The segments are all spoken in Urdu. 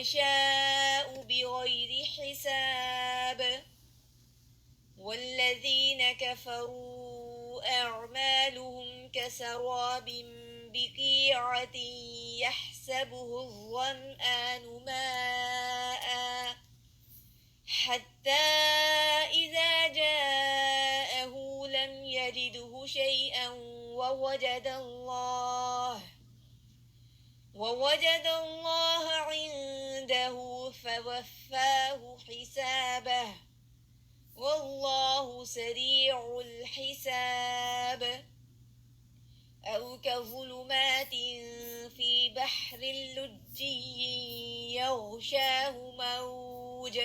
يشاء بغير حساب والذين كفروا أعمالهم كسراب بقيعة يحسبه الظمآن ماء حتى إذا جاءه لم يجده شيئا ووجد الله عنده فوفاه حسابه والله سريع الحساب أو كظلمات في بحر لجي يغشاه موج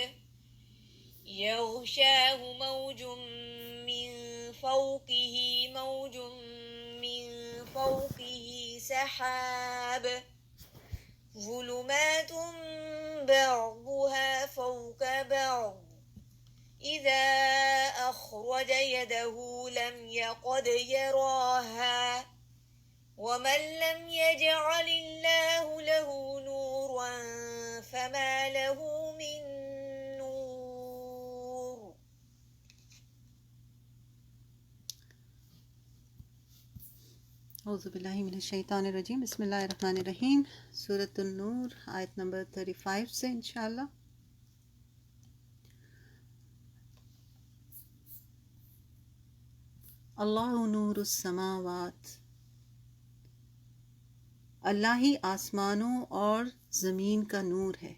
من فوقه سحاب ظلمات بعضها فوق بعض إذا أخرج يده لم يقد يراها ومن لم يجعل الله له نورا فما له من نور. اعوذ باللہ من الشیطان الرجیم. بسم اللہ الرحمن الرحیم. سورۃ النور آیت نمبر 35 سے انشاءاللہ. اللہ نور السماوات، اللہ ہی آسمانوں اور زمین کا نور ہے.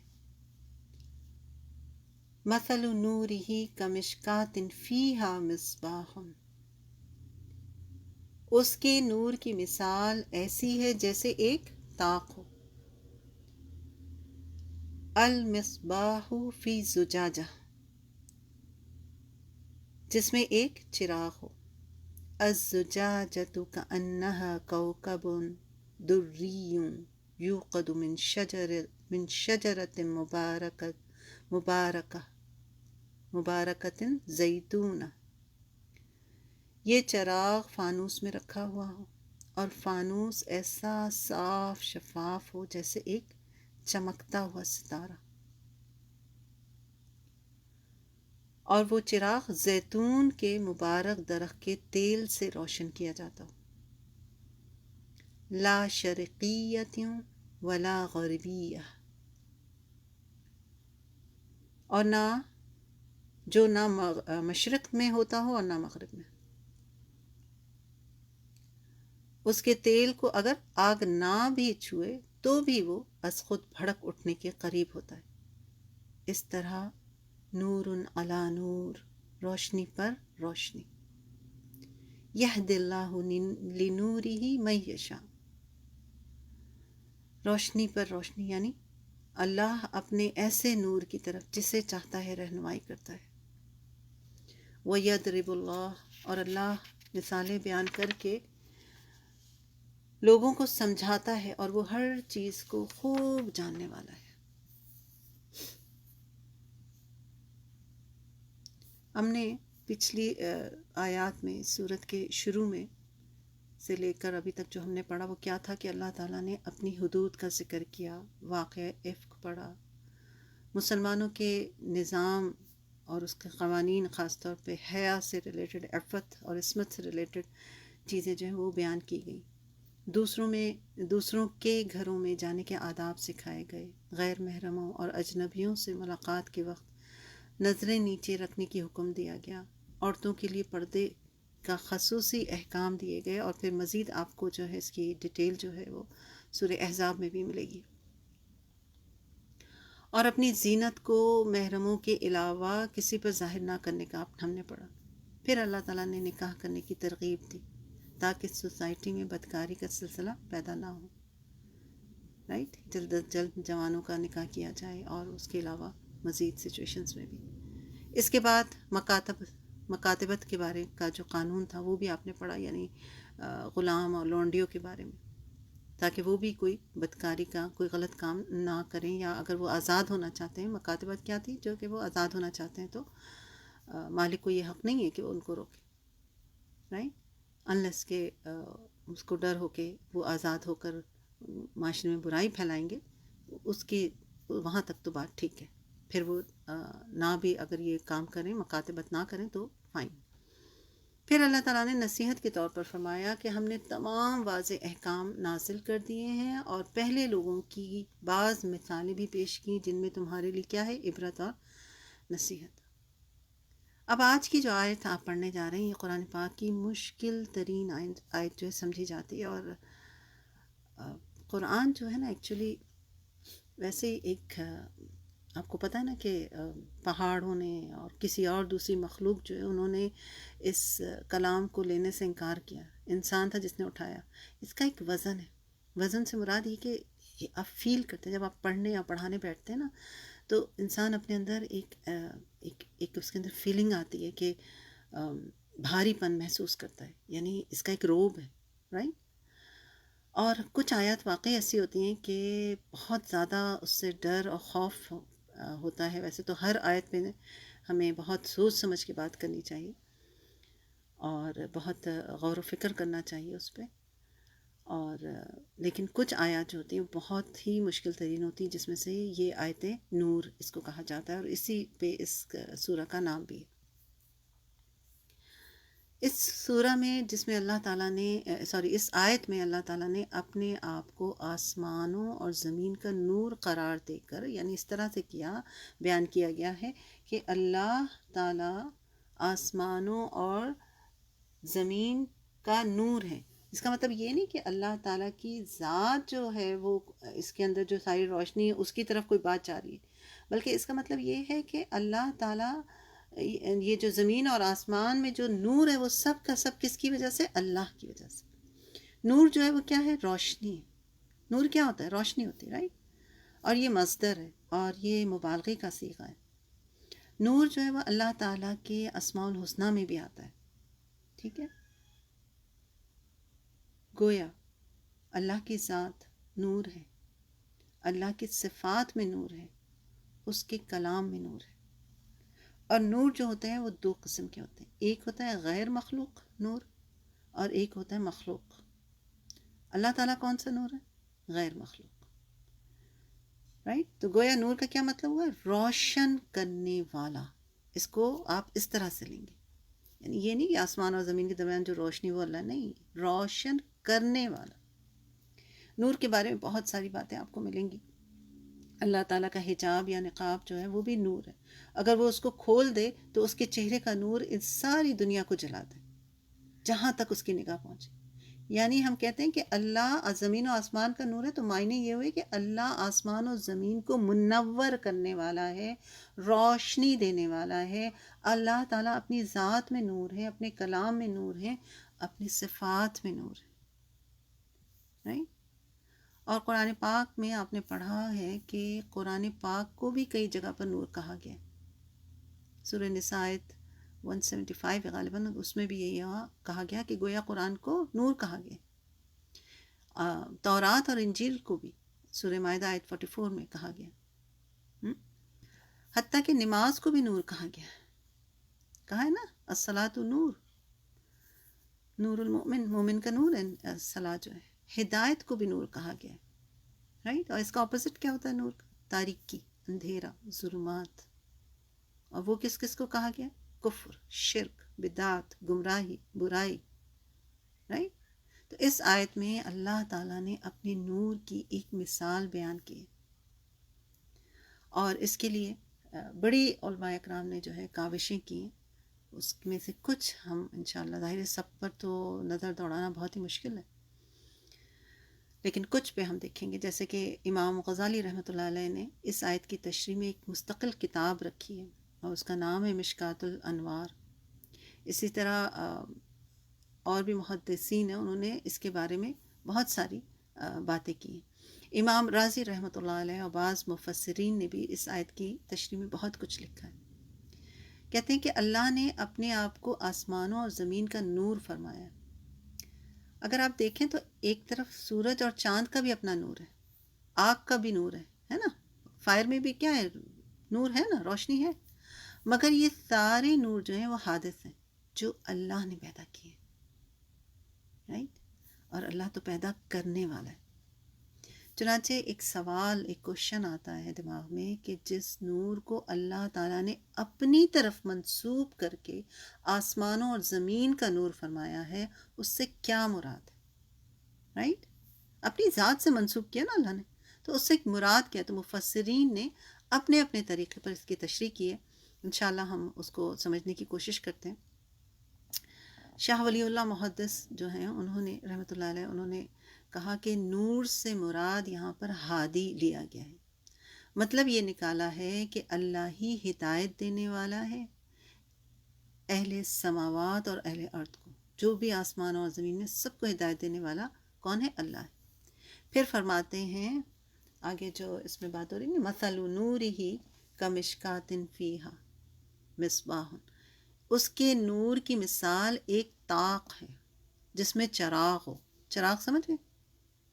مثل نورہ کمشکاۃ فیہا مصباح، اس کے نور کی مثال ایسی ہے جیسے ایک طاق ہو. المصباح فی زجاجہ، جس میں ایک چراغ ہو. الزجاجۃ کأنہا کوکب دری یوقد من شجرۃ مبارکۃ زیتونہ. یہ چراغ فانوس میں رکھا ہوا ہو اور فانوس ایسا صاف شفاف ہو جیسے ایک چمکتا ہوا ستارہ، اور وہ چراغ زیتون کے مبارک درخت کے تیل سے روشن کیا جاتا ہو. لا شرقیۃ ولا غربیہ، اور نہ مشرق میں ہوتا ہو اور نہ مغرب میں. اس کے تیل کو اگر آگ نہ بھی چھوئے تو بھی وہ از خود بھڑک اٹھنے کے قریب ہوتا ہے. اس طرح نور علی نور، روشنی پر روشنی. یہدی اللہ لنورہ من یشاء، روشنی پر روشنی یعنی اللہ اپنے ایسے نور کی طرف جسے چاہتا ہے رہنمائی کرتا ہے. وَيَضْرِبُ اللَّهُ، اور اللہ مثالیں بیان کر کے لوگوں کو سمجھاتا ہے، اور وہ ہر چیز کو خوب جاننے والا ہے. ہم نے پچھلی آیات میں سورت کے شروع میں سے لے کر ابھی تک جو ہم نے پڑھا وہ کیا تھا کہ اللہ تعالیٰ نے اپنی حدود کا ذکر کیا، واقعہ افک پڑھا، مسلمانوں کے نظام اور اس کے قوانین، خاص طور پہ حیا سے ریلیٹڈ، عفت اور عصمت سے ریلیٹڈ چیزیں جو ہیں وہ بیان کی گئیں. دوسروں کے گھروں میں جانے کے آداب سکھائے گئے. غیر محرموں اور اجنبیوں سے ملاقات کے وقت نظریں نیچے رکھنے کی حکم دیا گیا. عورتوں کے لیے پردے کا خصوصی احکام دیے گئے، اور پھر مزید آپ کو جو ہے اس کی ڈیٹیل جو ہے وہ سورہ احزاب میں بھی ملے گی. اور اپنی زینت کو محرموں کے علاوہ کسی پر ظاہر نہ کرنے کا ہم نے پڑھا. پھر اللہ تعالیٰ نے نکاح کرنے کی ترغیب دی تاکہ سوسائٹی میں بدکاری کا سلسلہ پیدا نہ ہو. رائٹ، جلد از جلد جوانوں کا نکاح کیا جائے، اور اس کے علاوہ مزید سچویشنز میں بھی. اس کے بعد مکاتبت کے بارے کا جو قانون تھا وہ بھی آپ نے پڑھا، یعنی غلام اور لونڈیوں کے بارے میں، تاکہ وہ بھی کوئی بدکاری کا کوئی غلط کام نہ کریں، یا اگر وہ آزاد ہونا چاہتے ہیں. مکاتبت کیا تھی؟ جو کہ وہ آزاد ہونا چاہتے ہیں تو مالک کو یہ حق نہیں ہے کہ وہ ان کو روکے، رائٹ، انلیس کہ اس کو ڈر ہو کہ وہ آزاد ہو کر معاشرے میں برائی پھیلائیں گے. اس کی وہاں تک تو بات ٹھیک ہے، پھر وہ نہ بھی اگر یہ کام کریں، مکاتبت نہ کریں تو فائن۔ پھر اللہ تعالیٰ نے نصیحت کے طور پر فرمایا کہ ہم نے تمام واضح احکام نازل کر دیے ہیں اور پہلے لوگوں کی بعض مثالیں بھی پیش کی جن میں تمہارے لیے کیا ہے، عبرت اور نصیحت۔ اب آج کی جو آیت آپ پڑھنے جا رہے ہیں، یہ قرآن پاک کی مشکل ترین آیت جو ہے سمجھی جاتی ہے، اور قرآن جو ہے نا ایکچولی ویسے ہی ایک آپ کو پتہ ہے نا کہ پہاڑوں نے اور کسی اور دوسری مخلوق جو ہے انہوں نے اس کلام کو لینے سے انکار کیا، انسان تھا جس نے اٹھایا۔ اس کا ایک وزن ہے، وزن سے مراد یہ کہ آپ فیل کرتے ہیں جب آپ پڑھنے یا پڑھانے بیٹھتے ہیں نا، تو انسان اپنے اندر ایک اس کے اندر فیلنگ آتی ہے کہ بھاری پن محسوس کرتا ہے، یعنی اس کا ایک روب ہے، رائٹ۔ اور کچھ آیات واقعی ایسی ہوتی ہیں کہ بہت زیادہ اس سے ڈر اور خوف ہوتا ہے۔ ویسے تو ہر آیت پہ ہمیں بہت سوچ سمجھ کے بات کرنی چاہیے اور بہت غور و فکر کرنا چاہیے اس پہ، اور لیکن کچھ آیات جو ہوتی ہیں بہت ہی مشکل ترین ہوتی ہیں، جس میں سے یہ آیتیں نور اس کو کہا جاتا ہے، اور اسی پہ اس سورہ کا نام بھی ہے۔ اس سورہ میں جس میں اللہ تعالیٰ نے اس آیت میں اللہ تعالیٰ نے اپنے آپ کو آسمانوں اور زمین کا نور قرار دے کر، یعنی اس طرح سے بیان کیا گیا ہے کہ اللہ تعالیٰ آسمانوں اور زمین کا نور ہے۔ اس کا مطلب یہ نہیں کہ اللہ تعالیٰ کی ذات جو ہے وہ اس کے اندر جو ساری روشنی ہے اس کی طرف کوئی بات جا رہی ہے، بلکہ اس کا مطلب یہ ہے کہ اللہ تعالیٰ یہ جو زمین اور آسمان میں جو نور ہے وہ سب کا سب کس کی وجہ سے، اللہ کی وجہ سے۔ نور جو ہے وہ کیا ہے، روشنی ہے۔ نور کیا ہوتا ہے، روشنی ہوتی ہے، رائٹ۔ اور یہ مصدر ہے اور یہ مبالغے کا صیغہ ہے۔ نور جو ہے وہ اللہ تعالیٰ کے اسماء الحسنہ میں بھی آتا ہے، ٹھیک ہے۔ گویا اللہ کی ذات نور ہے، اللہ کی صفات میں نور ہے، اس کے کلام میں نور ہے۔ اور نور جو ہوتے ہیں وہ دو قسم کے ہوتے ہیں، ایک ہوتا ہے غیر مخلوق نور اور ایک ہوتا ہے مخلوق۔ اللہ تعالیٰ کون سا نور ہے، غیر مخلوق، رائٹ۔ تو گویا نور کا کیا مطلب ہوا، روشن کرنے والا۔ اس کو آپ اس طرح سے لیں گے، یعنی یہ نہیں کہ آسمان اور زمین کے درمیان جو روشنی وہ اللہ نہیں، روشن کرنے والا۔ نور کے بارے میں بہت ساری باتیں آپ کو ملیں گی۔ اللہ تعالیٰ کا حجاب یا نقاب جو ہے وہ بھی نور ہے، اگر وہ اس کو کھول دے تو اس کے چہرے کا نور اس ساری دنیا کو جلا دے جہاں تک اس کی نگاہ پہنچے۔ یعنی ہم کہتے ہیں کہ اللہ زمین و آسمان کا نور ہے، تو معنی یہ ہوئے کہ اللہ آسمان و زمین کو منور کرنے والا ہے، روشنی دینے والا ہے۔ اللہ تعالیٰ اپنی ذات میں نور ہے، اپنے کلام میں نور ہے، اپنی صفات میں نور ہے، right؟ اور قرآن پاک میں آپ نے پڑھا ہے کہ قرآن پاک کو بھی کئی جگہ پر نور کہا گیا۔ سورہ نساء 175 غالباً اس میں بھی یہی کہا گیا کہ گویا قرآن کو نور کہا گیا۔ تورات اور انجیل کو بھی سورہ مائدہ آیت 44 میں کہا گیا۔ حتیٰ کہ نماز کو بھی نور کہا گیا، کہا ہے نا الصلاۃ نور، نور المؤمن، مومن کا نور ہے الصلاۃ جو ہے۔ ہدایت کو بھی نور کہا گیا، رائٹ۔ اور اس کا اپوزٹ کیا ہوتا ہے نور کا، تاریکی، اندھیرا، ظلمات۔ اور وہ کس کس کو کہا گیا، کفر، شرک، بدعت، گمراہی، برائی، رائٹ۔ تو اس آیت میں اللہ تعالیٰ نے اپنے نور کی ایک مثال بیان کی، اور اس کے لیے بڑی علماء اکرام نے جو ہے کاوشیں کی ہیں۔ اس میں سے کچھ ہم انشاءاللہ، ظاہر سب پر تو نظر دوڑانا بہت ہی مشکل ہے، لیکن کچھ پہ ہم دیکھیں گے۔ جیسے کہ امام غزالی رحمۃ اللہ علیہ نے اس آیت کی تشریح میں ایک مستقل کتاب رکھی ہے اور اس کا نام ہے مشکات الانوار۔ اسی طرح اور بھی محدثین ہیں، انہوں نے اس کے بارے میں بہت ساری باتیں کی ہیں۔ امام رازی رحمۃ اللہ علیہ اور بعض مفسرین نے بھی اس آیت کی تشریح میں بہت کچھ لکھا ہے۔ کہتے ہیں کہ اللہ نے اپنے آپ کو آسمانوں اور زمین کا نور فرمایا۔ اگر آپ دیکھیں تو ایک طرف سورج اور چاند کا بھی اپنا نور ہے، آگ کا بھی نور ہے نا، فائر میں بھی کیا ہے، نور ہے نا، روشنی ہے۔ مگر یہ سارے نور جو ہیں وہ حادث ہیں، جو اللہ نے پیدا کیے، رائٹ۔ اور اللہ تو پیدا کرنے والا ہے۔ چنانچہ ایک سوال، ایک کوشچن آتا ہے دماغ میں کہ جس نور کو اللہ تعالیٰ نے اپنی طرف منسوب کر کے آسمانوں اور زمین کا نور فرمایا ہے، اس سے کیا مراد ہے؟ رائٹ؟ اپنی ذات سے منسوب کیا نا اللہ نے، تو اس سے مراد کیا؟ تو مفسرین نے اپنے اپنے طریقے پر اس کی تشریح کی ہے. انشاءاللہ ہم اس کو سمجھنے کی کوشش کرتے ہیں. شاہ ولی اللہ محدث جو ہیں، انہوں نے رحمۃ اللہ علیہ، انہوں نے کہا کہ نور سے مراد یہاں پر ہادی لیا گیا ہے. مطلب یہ نکالا ہے کہ اللہ ہی ہدایت دینے والا ہے اہل سماوات اور اہل ارض کو، جو بھی آسمان اور زمین میں سب کو ہدایت دینے والا کون ہے؟ اللہ ہے. پھر فرماتے ہیں آگے جو اس میں بات ہو رہی ہے، مثل نورہ کمشکات فیہا مصباح، اس کے نور کی مثال ایک طاق ہے جس میں چراغ ہو. چراغ سمجھ گئے؟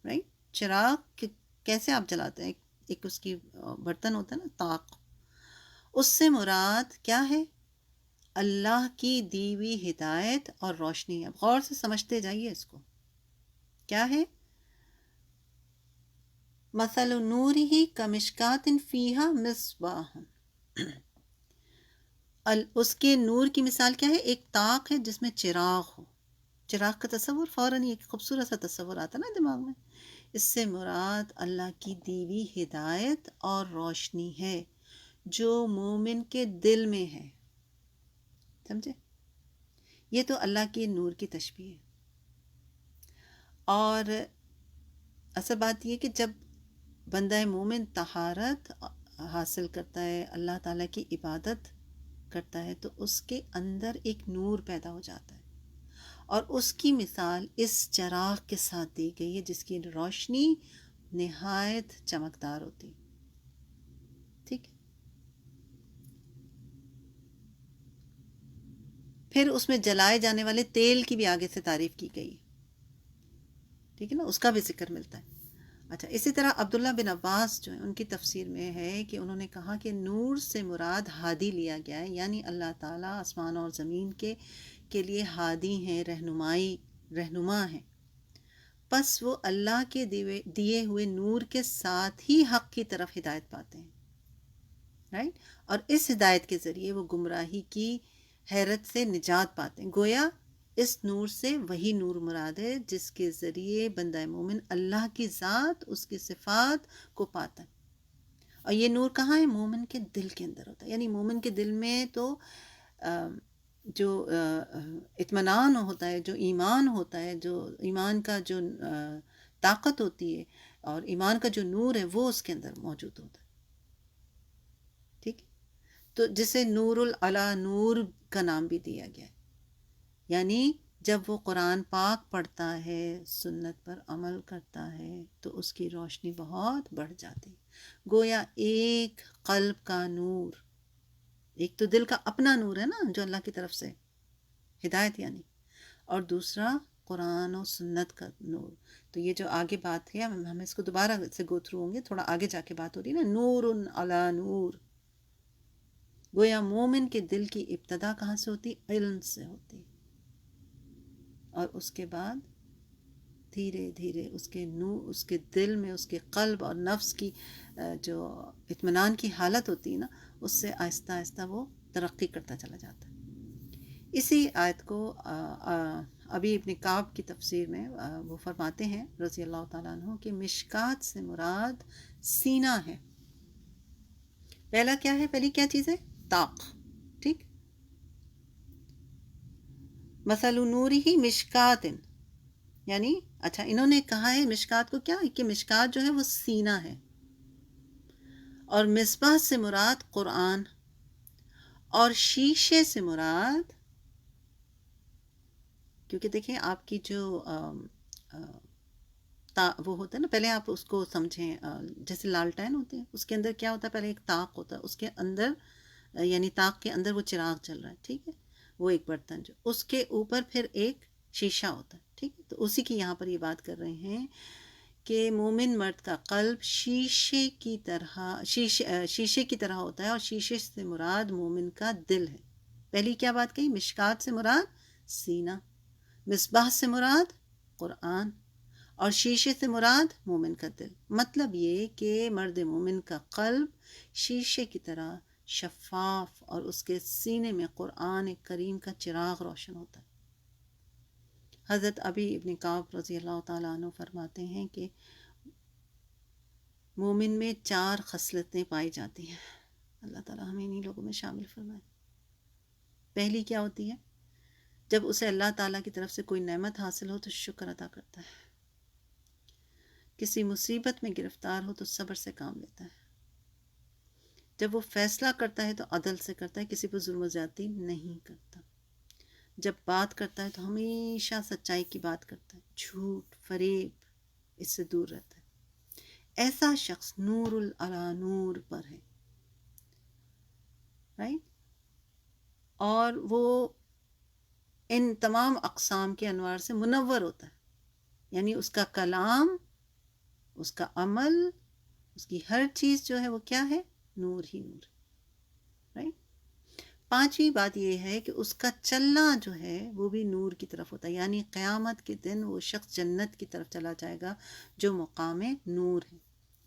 رائٹ؟ چراغ کیسے آپ جلاتے ہیں؟ ایک اس کی برتن ہوتا ہے نا، طاق. اس سے مراد کیا ہے؟ اللہ کی دی ہوئی ہدایت اور روشنی ہے. غور سے سمجھتے جائیے اس کو. کیا ہے؟ مثل نورہ کمشکات فیہا مصباح، اس کے نور کی مثال کیا ہے؟ ایک طاق ہے جس میں چراغ ہو. چراغ کا تصور فوراً ایک خوبصورت سا تصور آتا نا دماغ میں. اس سے مراد اللہ کی دی ہوئی ہدایت اور روشنی ہے جو مومن کے دل میں ہے. سمجھے؟ یہ تو اللہ کے نور کی تشبیہ ہے. اور اصل بات یہ کہ جب بندہ مومن طہارت حاصل کرتا ہے، اللہ تعالیٰ کی عبادت کرتا ہے، تو اس کے اندر ایک نور پیدا ہو جاتا ہے. اور اس کی مثال اس چراغ کے ساتھ دی گئی ہے جس کی روشنی نہایت چمکدار ہوتی. ٹھیک ہے؟ پھر اس میں جلائے جانے والے تیل کی بھی آگے سے تعریف کی گئی. ٹھیک ہے نا، اس کا بھی ذکر ملتا ہے. اچھا، اسی طرح عبداللہ بن عباس جو ہیں، ان کی تفسیر میں ہے کہ انہوں نے کہا کہ نور سے مراد ہادی لیا گیا ہے، یعنی اللہ تعالیٰ آسمان اور زمین کے لیے ہادی ہیں، رہنما ہیں. پس وہ اللہ کے دیے ہوئے نور کے ساتھ ہی حق کی طرف ہدایت پاتے ہیں. رائٹ؟ اور اس ہدایت کے ذریعے وہ گمراہی کی حیرت سے نجات پاتے ہیں. گویا اس نور سے وہی نور مراد ہے جس کے ذریعے بندہ مومن اللہ کی ذات، اس کی صفات کو پاتا ہے. اور یہ نور کہاں ہے؟ مومن کے دل کے اندر ہوتا ہے. یعنی مومن کے دل میں تو جو اطمینان ہوتا ہے، جو ایمان ہوتا ہے، جو ایمان کا جو طاقت ہوتی ہے اور ایمان کا جو نور ہے، وہ اس کے اندر موجود ہوتا ہے. ٹھیک ہے؟ تو جسے نور العلا نور کا نام بھی دیا گیا ہے. یعنی جب وہ قرآن پاک پڑھتا ہے، سنت پر عمل کرتا ہے، تو اس کی روشنی بہت بڑھ جاتی. گویا ایک قلب کا نور، ایک تو دل کا اپنا نور ہے نا جو اللہ کی طرف سے ہدایت یعنی، اور دوسرا قرآن و سنت کا نور. تو یہ جو آگے بات ہے، ہم اس کو دوبارہ سے گو تھرو ہوں گے، تھوڑا آگے جا کے بات ہو رہی ہے نا، نور علی نور. گویا مومن کے دل کی ابتدا کہاں سے ہوتی؟ علم سے ہوتی، اور اس کے بعد دھیرے دھیرے اس کے دل میں، اس کے قلب اور نفس کی جو اطمینان کی حالت ہوتی ہے نا، اس سے آہستہ آہستہ وہ ترقی کرتا چلا جاتا ہے. اسی آیت کو ابھی ابن کعب کی تفسیر میں وہ فرماتے ہیں رضی اللہ تعالیٰ عنہ کہ مشکات سے مراد سینہ ہے. پہلا کیا ہے؟ پہلی کیا چیز ہے؟ طاق. ٹھیک؟ مثل نورہ مشکات، یعنی اچھا انہوں نے کہا ہے مشکات کو کیا ہے کہ مشکات جو ہے وہ سینہ ہے، اور مصباح سے مراد قرآن، اور شیشے سے مراد، کیونکہ دیکھیں آپ کی جو وہ ہوتا ہے نا، پہلے آپ اس کو سمجھیں، جیسے لالٹین ہوتے ہیں، اس کے اندر کیا ہوتا ہے؟ پہلے ایک طاق ہوتا ہے، اس کے اندر یعنی طاق کے اندر وہ چراغ چل رہا ہے. ٹھیک ہے؟ وہ ایک برتن، جو اس کے اوپر پھر ایک شیشہ ہوتا ہے. ٹھیک ہے؟ تو اسی کی یہاں پر یہ بات کر رہے ہیں کہ مومن مرد کا قلب شیشے کی طرح ہوتا ہے، اور شیشے سے مراد مومن کا دل ہے. پہلی کیا بات کہی؟ مشکات سے مراد سینہ، مصباح سے مراد قرآن، اور شیشے سے مراد مومن کا دل. مطلب یہ کہ مرد مومن کا قلب شیشے کی طرح شفاف اور اس کے سینے میں قرآن کریم کا چراغ روشن ہوتا ہے. حضرت ابی ابن کعب رضی اللہ تعالیٰ عنہ فرماتے ہیں کہ مومن میں 4 خصلتیں پائی جاتی ہیں. اللہ تعالیٰ ہمیں انہی لوگوں میں شامل فرمائے. پہلی کیا ہوتی ہے؟ جب اسے اللہ تعالیٰ کی طرف سے کوئی نعمت حاصل ہو تو شکر ادا کرتا ہے. کسی مصیبت میں گرفتار ہو تو صبر سے کام لیتا ہے. جب وہ فیصلہ کرتا ہے تو عدل سے کرتا ہے، کسی پر ظلم و زیادتی نہیں کرتا. جب بات کرتا ہے تو ہمیشہ سچائی کی بات کرتا ہے، جھوٹ فریب اس سے دور رہتا ہے. ایسا شخص نور علی نور پر ہے، رائٹ. اور وہ ان تمام اقسام کے انوار سے منور ہوتا ہے. یعنی اس کا کلام، اس کا عمل، اس کی ہر چیز جو ہے وہ کیا ہے؟ نور ہی نور، رائٹ. 5ویں بات یہ ہے کہ اس کا چلنا جو ہے وہ بھی نور کی طرف ہوتا ہے. یعنی قیامت کے دن وہ شخص جنت کی طرف چلا جائے گا جو مقام نور ہے.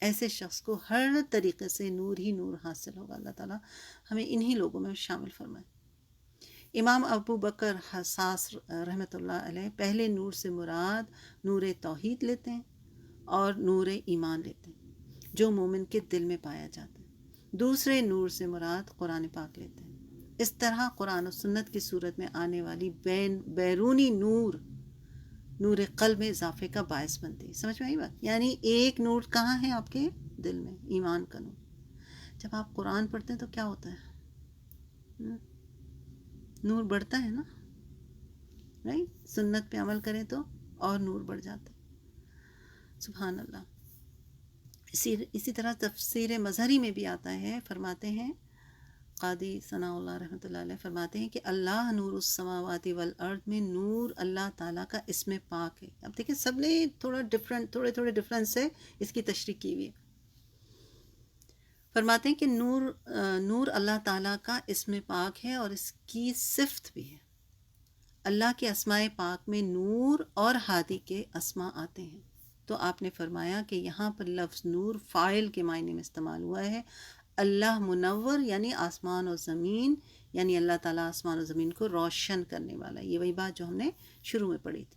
ایسے شخص کو ہر طریقے سے نور ہی نور حاصل ہوگا. اللہ تعالیٰ ہمیں انہی لوگوں میں شامل فرمائے. امام ابو بکر حساس رحمۃ اللہ علیہ پہلے نور سے مراد نور توحید لیتے ہیں اور نور ایمان لیتے ہیں جو مومن کے دل میں پایا جاتا ہے. دوسرے نور سے مراد قرآن پاک لیتے ہیں. اس طرح قرآن و سنت کی صورت میں آنے والی بیرونی نور نور قلب میں اضافے کا باعث بنتی ہے. سمجھ میں آئی بات؟ یعنی ایک نور کہاں ہے؟ آپ کے دل میں، ایمان کا نور. جب آپ قرآن پڑھتے ہیں تو کیا ہوتا ہے؟ نور بڑھتا ہے نا، رائٹ. سنت پہ عمل کریں تو اور نور بڑھ جاتا ہے. سبحان اللہ. اسی طرح تفسیر مظہری میں بھی آتا ہے، فرماتے ہیں قاضی ثناء اللہ رحمۃ اللہ علیہ فرماتے ہیں کہ اللہ نور السماوات والارض میں نور اللہ تعالیٰ کا اسم پاک ہے. اب دیکھیں سب نے تھوڑے ڈفرینس سے اس کی تشریح کی ہوئی ہے. فرماتے ہیں کہ نور اللہ تعالیٰ کا اسم پاک ہے اور اس کی صفت بھی ہے. اللہ کے اسماء پاک میں نور اور ہادی کے اسماء آتے ہیں. تو آپ نے فرمایا کہ یہاں پر لفظ نور فاعل کے معنی میں استعمال ہوا ہے. اللہ منور یعنی آسمان و زمین، یعنی اللہ تعالیٰ آسمان و زمین کو روشن کرنے والا. یہ وہی بات جو ہم نے شروع میں پڑھی تھی.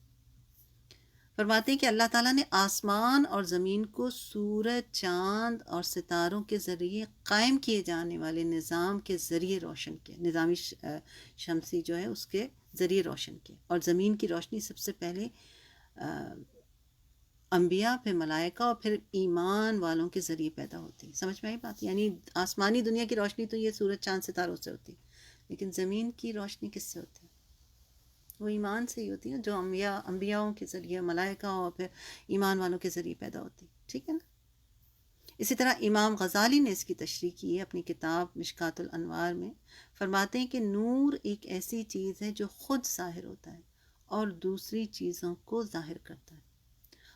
فرماتے ہیں کہ اللہ تعالیٰ نے آسمان اور زمین کو سورج، چاند اور ستاروں کے ذریعے قائم کیے جانے والے نظام کے ذریعے روشن کیا. نظامی شمسی جو ہے اس کے ذریعے روشن کیا. اور زمین کی روشنی سب سے پہلے انبیاء، پھر ملائکہ اور پھر ایمان والوں کے ذریعے پیدا ہوتی ہے. سمجھ میں آئی بات؟ یعنی آسمانی دنیا کی روشنی تو یہ سورج، چاند، ستاروں سے ہوتی ہے، لیکن زمین کی روشنی کس سے ہوتی ہے؟ وہ ایمان سے ہی ہوتی ہے، جو انبیاؤں کے ذریعے، ملائکہ اور پھر ایمان والوں کے ذریعے پیدا ہوتی ہے. ٹھیک ہے نا. اسی طرح امام غزالی نے اس کی تشریح کی ہے اپنی کتاب مشکات الانوار میں. فرماتے ہیں کہ نور ایک ایسی چیز ہے جو خود ظاہر ہوتا ہے اور دوسری چیزوں کو ظاہر کرتا ہے.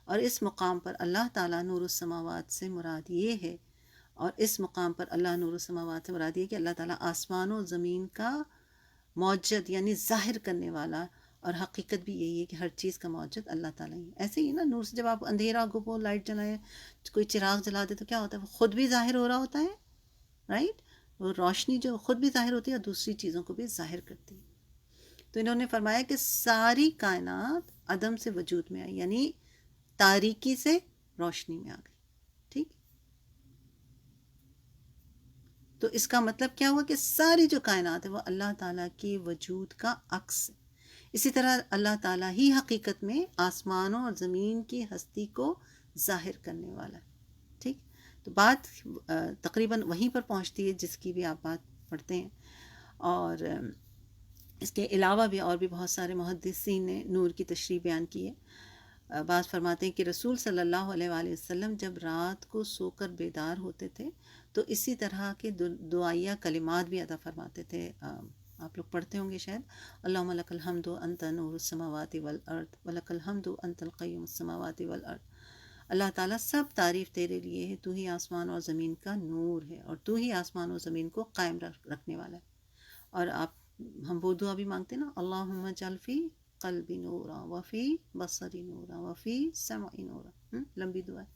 اور اس مقام پر اللہ تعالیٰ نور السماوات سے مراد یہ ہے، اور اس مقام پر اللہ نور السماوات سے مراد یہ کہ اللہ تعالیٰ آسمان و زمین کا موجد یعنی ظاہر کرنے والا، اور حقیقت بھی یہی ہے کہ ہر چیز کا موجد اللہ تعالیٰ ہی. ایسے ہی نا نور سے جب آپ اندھیرا گھپو، لائٹ جلائیں، کوئی چراغ جلا دے تو کیا ہوتا ہے؟ وہ خود بھی ظاہر ہو رہا ہوتا ہے، رائٹ. وہ روشنی جو خود بھی ظاہر ہوتی ہے اور دوسری چیزوں کو بھی ظاہر کرتی ہے. تو انہوں نے فرمایا کہ ساری کائنات عدم سے وجود میں آئی، یعنی تاریکی سے روشنی میں آ گئی. ٹھیک. تو اس کا مطلب کیا ہوا کہ ساری جو کائنات ہے وہ اللہ تعالیٰ کی وجود کا عکس ہے. اسی طرح اللہ تعالیٰ ہی حقیقت میں آسمانوں اور زمین کی ہستی کو ظاہر کرنے والا ہے. ٹھیک. تو بات تقریباً وہیں پر پہنچتی ہے جس کی بھی آپ بات پڑھتے ہیں. اور اس کے علاوہ بھی اور بھی بہت سارے محدثین نے نور کی تشریح بیان کی ہے. بعض فرماتے ہیں کہ رسول صلی اللہ علیہ وآلہ وسلم جب رات کو سو کر بیدار ہوتے تھے تو اسی طرح کے دعائیہ کلمات بھی ادا فرماتے تھے. آپ لوگ پڑھتے ہوں گے شاید. اللہم لک الحمد انت نور السماوات والارض ولک الحمد انت القیوم السماوات والارض. اللہ تعالیٰ سب تعریف تیرے لیے ہے، تو ہی آسمان اور زمین کا نور ہے اور تو ہی آسمان اور زمین کو قائم رکھنے والا ہے. اور ہم وہ دعا بھی مانگتے ہیں نا، اللہم اجعل فی قلبی نورا وفی بصری نورا وفی سمعی نورا. لمبی دعا ہے.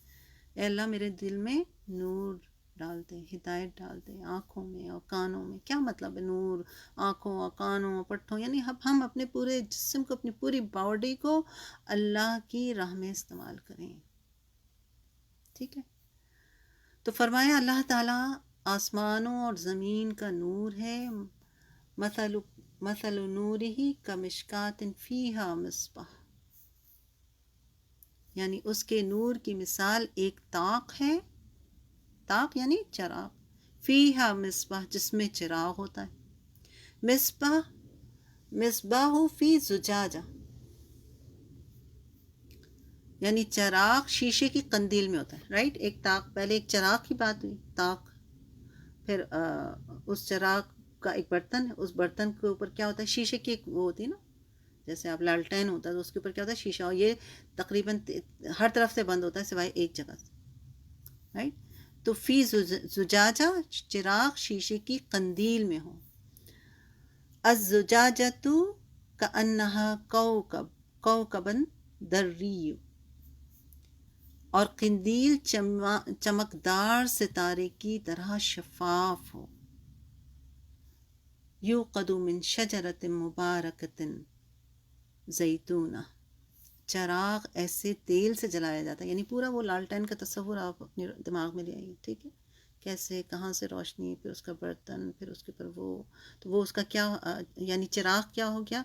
اے اللہ میرے دل میں نور ڈال دے، ہدایت ڈال دے، آنکھوں میں اور کانوں میں. کیا مطلب ہے نور آنکھوں اور کانوں اور پٹھوں؟ یعنی ہم اپنے پورے جسم کو، اپنی پوری باڈی کو اللہ کی راہ میں استعمال کریں. ٹھیک ہے. تو فرمایا اللہ تعالیٰ آسمانوں اور زمین کا نور ہے. مثل نورہ کمشکات فیہا مصباح، یعنی اس کے نور کی مثال ایک طاق ہے. طاق یعنی چراغ. فیہا مصباح، جس میں چراغ ہوتا ہے. مصباح فی زجاجہ، یعنی چراغ شیشے کی قندیل میں ہوتا ہے. رائٹ. ایک طاق، پہلے ایک چراغ کی بات ہوئی، طاق. پھر اس چراغ کا ایک برتن ہے، اس برتن کے اوپر کیا ہوتا ہے؟ شیشے کی ایک وہ ہوتی ہے نا، جیسے آپ لالٹین ہوتا ہے تو اس کے اوپر کیا ہوتا ہے؟ شیشہ. اور یہ تقریباً ہر طرف سے بند ہوتا ہے سوائے ایک جگہ سے. رائٹ. تو فی زجاجہ، چراغ شیشے کی قندیل میں ہو. الزجاجۃ کأنہا کوکب دری، اور قندیل چمکدار ستارے کی طرح شفاف ہو. یوقد من شجرۃ مبارکۃ زیتونہ، چراغ ایسے تیل سے جلایا جاتا ہے. یعنی پورا وہ لالٹین کا تصور آپ اپنے دماغ میں لے آئیے. ٹھیک ہے. کیسے، کہاں سے روشنی، پھر اس کا برتن، پھر اس کے اوپر وہ، تو وہ اس کا کیا، یعنی چراغ کیا ہو گیا؟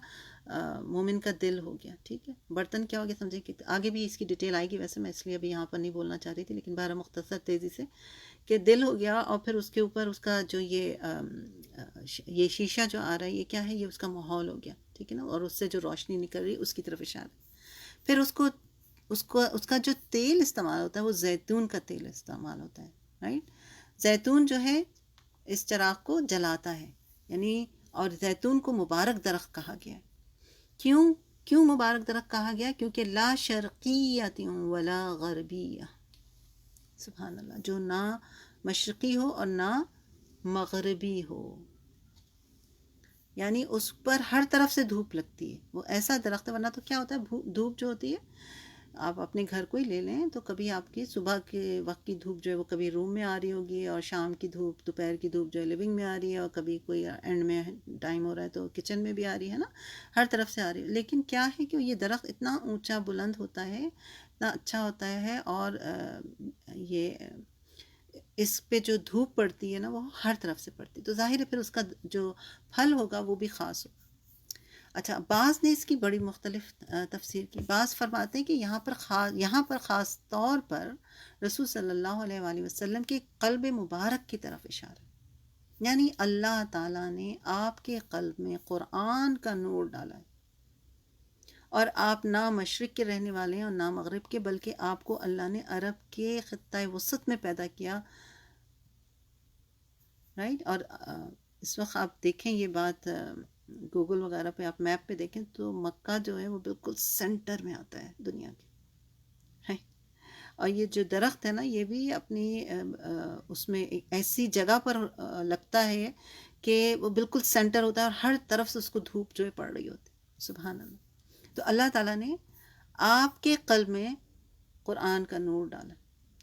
مومن کا دل ہو گیا. ٹھیک ہے. برتن کیا ہو گیا؟ سمجھے کہ آگے بھی اس کی ڈیٹیل آئے گی، ویسے میں اس لیے ابھی یہاں پر نہیں بولنا چاہ رہی تھی، لیکن بہرحال مختصر تیزی سے کہ دل ہو گیا. اور پھر اس کے اوپر اس کا جو یہ شیشہ جو آ رہا ہے، یہ کیا ہے؟ یہ اس کا ماحول ہو گیا. ٹھیک ہے نا. اور اس سے جو روشنی نکل رہی ہے اس کی طرف اشارہ. پھر اس کا جو تیل استعمال ہوتا ہے وہ زیتون کا تیل استعمال ہوتا ہے. رائٹ. زیتون جو ہے اس چراغ کو جلاتا ہے. یعنی اور زیتون کو مبارک درخت کہا گیا ہے. کیوں مبارک درخت کہا گیا؟ کیونکہ لا شرقیۃ ولا غربیہ. سبحان اللہ. جو نہ مشرقی ہو اور نہ مغربی ہو، یعنی اس پر ہر طرف سے دھوپ لگتی ہے. وہ ایسا درخت ہے. ورنہ تو کیا ہوتا ہے، دھوپ جو ہوتی ہے، آپ اپنے گھر کو ہی لے لیں تو کبھی آپ کی صبح کے وقت کی دھوپ جو ہے وہ کبھی روم میں آ رہی ہوگی، اور شام کی دھوپ، دوپہر کی دھوپ جو ہے لیونگ میں آ رہی ہے، اور کبھی کوئی اینڈ میں ٹائم ہو رہا ہے تو کچن میں بھی آ رہی ہے نا. ہر طرف سے آ رہی ہے. لیکن کیا ہے کہ یہ درخت اتنا اونچا بلند ہوتا ہے، اتنا اچھا ہوتا ہے، اور یہ اس پہ جو دھوپ پڑتی ہے نا وہ ہر طرف سے پڑتی ہے، تو ظاہر ہے پھر اس کا جو پھل ہوگا وہ بھی خاص ہوگا. اچھا، بعض نے اس کی بڑی مختلف تفسیر کی. بعض فرماتے ہیں کہ یہاں پر خاص طور پر رسول صلی اللہ علیہ وآلہ وسلم کے قلب مبارک کی طرف اشارہ، یعنی اللہ تعالیٰ نے آپ کے قلب میں قرآن کا نور ڈالا ہے. اور آپ نہ مشرق کے رہنے والے ہیں اور نہ مغرب کے، بلکہ آپ کو اللہ نے عرب کے خطۂ وسط میں پیدا کیا. رائٹ. اور اس وقت آپ دیکھیں یہ بات، گوگل وغیرہ پہ آپ میپ پہ دیکھیں تو مکہ جو ہے وہ بالکل سینٹر میں آتا ہے دنیا کے. اور یہ جو درخت ہے نا، یہ بھی اپنی اس میں ایک ایسی جگہ پر لگتا ہے کہ وہ بالکل سینٹر ہوتا ہے، اور ہر طرف سے اس کو دھوپ جو ہے پڑ رہی ہوتی ہے. سبحان اللہ. تو اللہ تعالیٰ نے آپ کے قلب میں قرآن کا نور ڈالا.